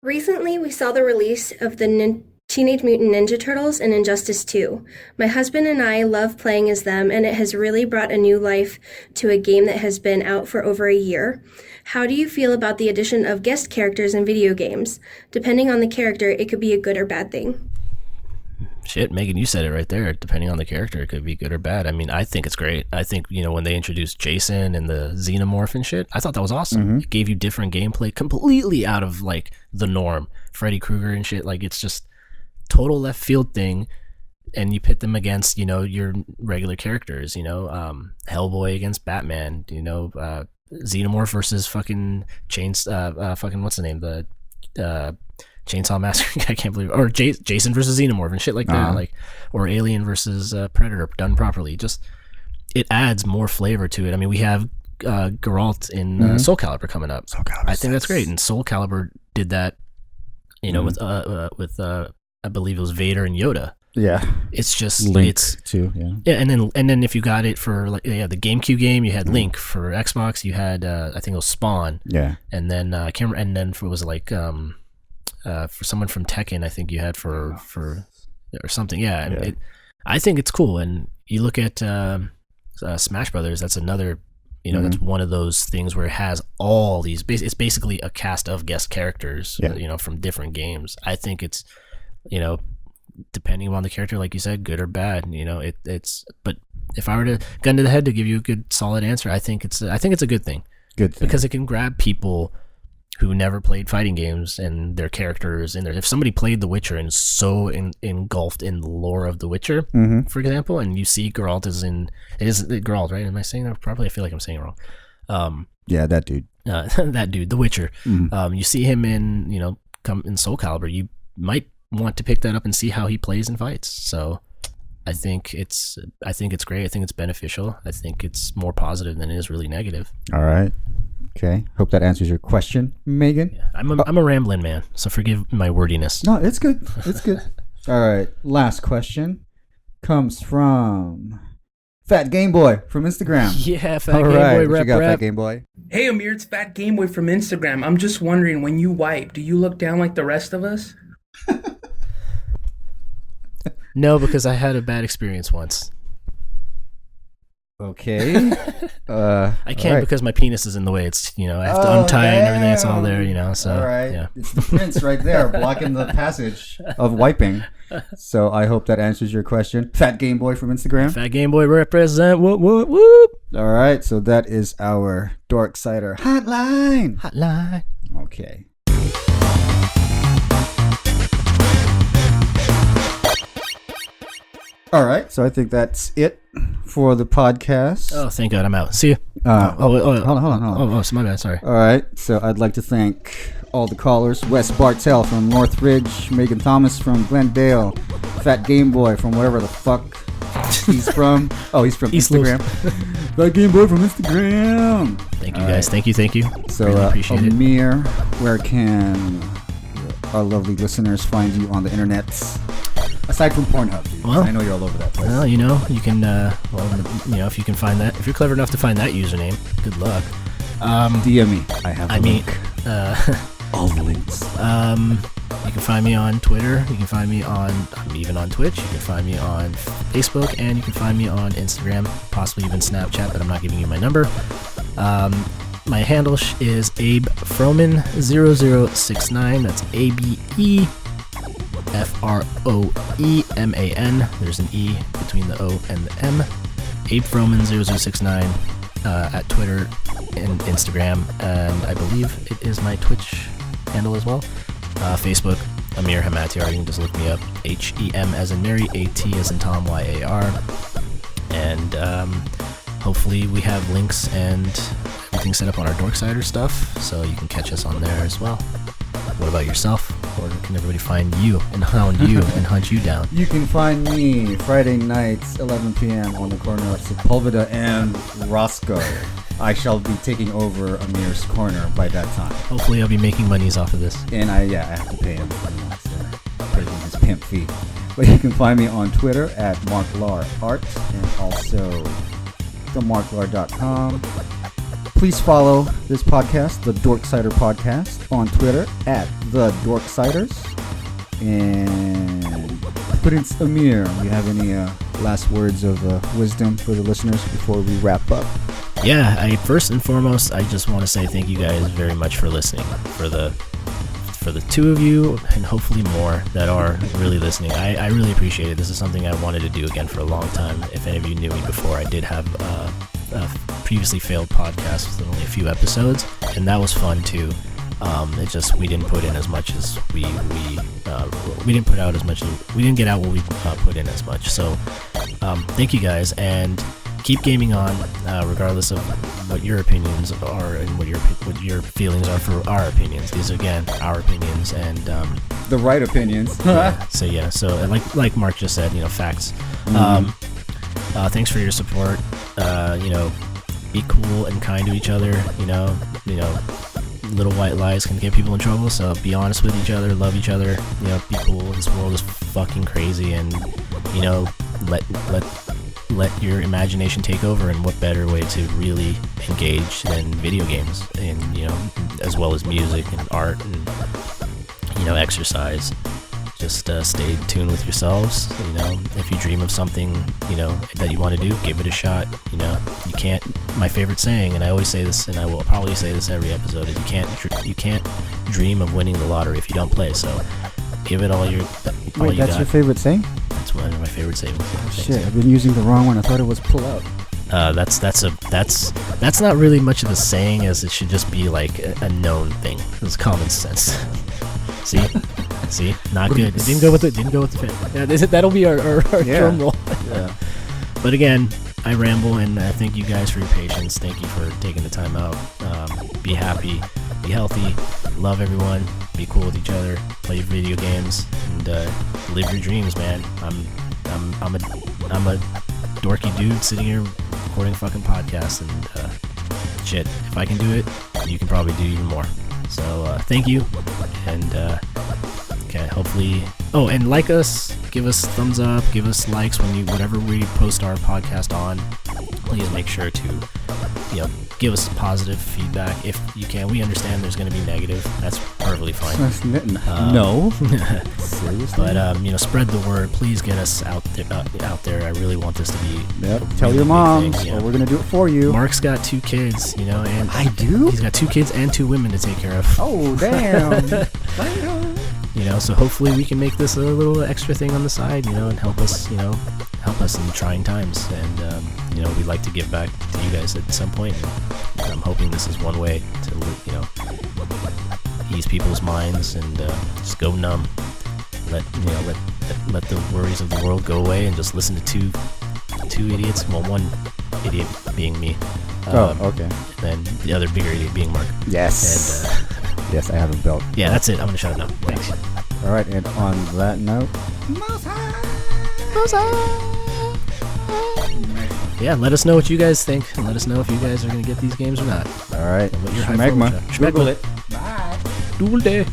Recently, we saw the release of the Teenage Mutant Ninja Turtles and Injustice 2. My husband and I love playing as them, and it has really brought a new life to a game that has been out for over a year. How do you feel about the addition of guest characters in video games? Depending on the character, it could be a good or bad thing. Shit, Megan, you said it right there. Depending on the character, it could be good or bad. I mean, I think it's great. I think, when they introduced Jason and the Xenomorph and shit, I thought that was awesome. Mm-hmm. It gave you different gameplay, completely out of, like, the norm. Freddy Krueger and shit, like, it's just total left field thing. And you pit them against, your regular characters, Hellboy against Batman, Xenomorph versus fucking fucking what's the name? The Chainsaw Massacre. I can't believe it. Or Jason versus Xenomorph and shit like that, like, or Alien versus Predator done properly. Just it adds more flavor to it. I mean, we have Geralt in Soul Calibur coming up. I think that's great. And Soul Calibur did that, with I believe it was Vader and Yoda. Yeah, it's just Link too. Yeah, and then if you got it for the GameCube game, you had Link. For Xbox, you had I think it was Spawn. Yeah, and then I can't remember, and then for for someone from Tekken, I think you had for or something. Yeah, I think it's cool. And you look at Smash Brothers. That's another. That's one of those things where it has all these. It's basically a cast of guest characters. Yeah. From different games. I think it's depending on the character, like you said, good or bad. It's. But if I were to gun to the head to give you a good solid answer, I think it's a good thing. Good thing. Because it can grab people who never played fighting games and their characters in there. If somebody played The Witcher and so engulfed in the lore of The Witcher, for example, and you see Geralt it is Geralt, right? Am I saying that properly? I feel like I'm saying it wrong. Yeah, that dude. That dude, The Witcher. You see him in, come in Soul Calibur, you might want to pick that up and see how he plays and fights. So I think it's great. I think it's beneficial. I think it's more positive than it is really negative. All right. Okay. Hope that answers your question, Megan. Yeah, I'm a rambling man, so forgive my wordiness. No, it's good. It's good. All right. Last question comes from Fat Game Boy from Instagram. Yeah, Fat All Game right. Boy. What you got, rap. Fat Game Boy? Hey Amir, it's Fat Gameboy from Instagram. I'm just wondering, when you wipe, do you look down like the rest of us? No, because I had a bad experience once. Okay. I can't because my penis is in the way. It's I have to untie it and everything. It's all there, So all right. yeah. It's the prince right there blocking the passage of wiping. So I hope that answers your question. Fat Game Boy from Instagram. Fat Game Boy represent. Whoop whoop whoop. All right. So that is our Dorksider hotline. Hotline. Okay. All right, so I think that's it for the podcast. Oh, thank God, I'm out. See you. Hold on. Oh, so my bad. Sorry. All right, so I'd like to thank all the callers: Wes Bartell from Northridge, Megan Thomas from Glendale, Fat Game Boy from wherever the fuck he's from. Oh, he's from East Instagram. Fat Game Boy from Instagram. Thank you, guys. Right. Thank you. So, really appreciate it. Amir, where can our lovely listeners find you on the internet? Aside from Pornhub, dude. Well, I know you're all over that place. Well, you can, if you can find that, if you're clever enough to find that username, good luck. DM me. I have. All the links. You can find me on Twitter. You can find me I'm even on Twitch. You can find me on Facebook, and you can find me on Instagram, possibly even Snapchat, but I'm not giving you my number. My handle is Abe Froman 0069. That's ABE. FROEMAN. There's an E between the O and the M. Abe Froman 0069 at Twitter and Instagram, and I believe it is my Twitch handle as well. Facebook, Amir Hamatyar. You can just look me up. HEM as in Mary, AT as in Tom, YAR. And hopefully we have links and everything's set up on our Dorksiders stuff, so you can catch us on there as well. What about yourself? Where can everybody find you and hound you and hunt you down? You can find me Friday nights, 11 p.m. on the corner of Sepulveda and Roscoe. I shall be taking over Amir's corner by that time. Hopefully I'll be making monies off of this. And I have to pay him. Put his pimp fee. But you can find me on Twitter at MarkLarArt and also themarklar.com. Please follow this podcast, the Dorksider Podcast, on Twitter at the Dorksiders. And Prince Amir, do you have any last words of wisdom for the listeners before we wrap up? Yeah, first and foremost, I just want to say thank you guys very much for listening. For the 2 of you, and hopefully more that are really listening, I really appreciate it. This is something I wanted to do again for a long time. If any of you knew me before, I did have a previously failed podcast with only a few episodes, and that was fun too. It just, we didn't put in as much as we didn't put out as much as we didn't get out what we put in as much. So thank you guys, and keep gaming on, regardless of what your opinions are and what your feelings are for our opinions. These are, again, our opinions, and the right opinions. So like Mark just said, facts. Thanks for your support. Be cool and kind to each other. Little white lies can get people in trouble, so be honest with each other, love each other, be cool. This world is fucking crazy, and let your imagination take over, and what better way to really engage than video games, and as well as music and art and exercise. Just stay tuned with yourselves. If you dream of something that you want to do, give it a shot. You can't. My favorite saying, and I always say this, and I will probably say this every episode, is you can't dream of winning the lottery if you don't play. So give it all you Wait, that's got. your favorite saying? That's one of my favorite sayings. Shit, I've been using the wrong one. I thought it was pull out. That's not really much of a saying, as it should just be like a known thing. It's common sense. See, not good. It didn't go with the fit. Yeah, that'll be our drum roll. Yeah. But again, I ramble, and I thank you guys for your patience. Thank you for taking the time out. Be happy, be healthy, love everyone, be cool with each other, play video games, and live your dreams, man. I'm a dorky dude sitting here recording a fucking podcast, and shit, if I can do it, you can probably do even more. So thank you, and okay, hopefully. Oh, and like us, give us thumbs up, give us likes whatever we post our podcast on. Please make sure to give us positive feedback if you can. We understand there's going to be negative. That's perfectly fine. No. Seriously? But spread the word. Please get us out there. I really want this to be. Yep. Tell your moms, or we're gonna do it for you. Mark's got 2 kids, and I do. He's got 2 kids and 2 women to take care of. Oh damn. So hopefully we can make this a little extra thing on the side, and help us in trying times. And we'd like to give back to you guys at some point. And I'm hoping this is one way to ease people's minds and just go numb. Let the worries of the world go away, and just listen to two idiots. Well, one idiot being me. Okay. And the other bigger idiot being Mark. Yes. And yes, I have a belt. yeah, that's it. I'm gonna shut it down. Thanks. All right, and on that note, yeah, let us know what you guys think, and let us know if you guys are gonna get these games or not. all right. And what your Schmegma. Google it. Bye. Doodle day.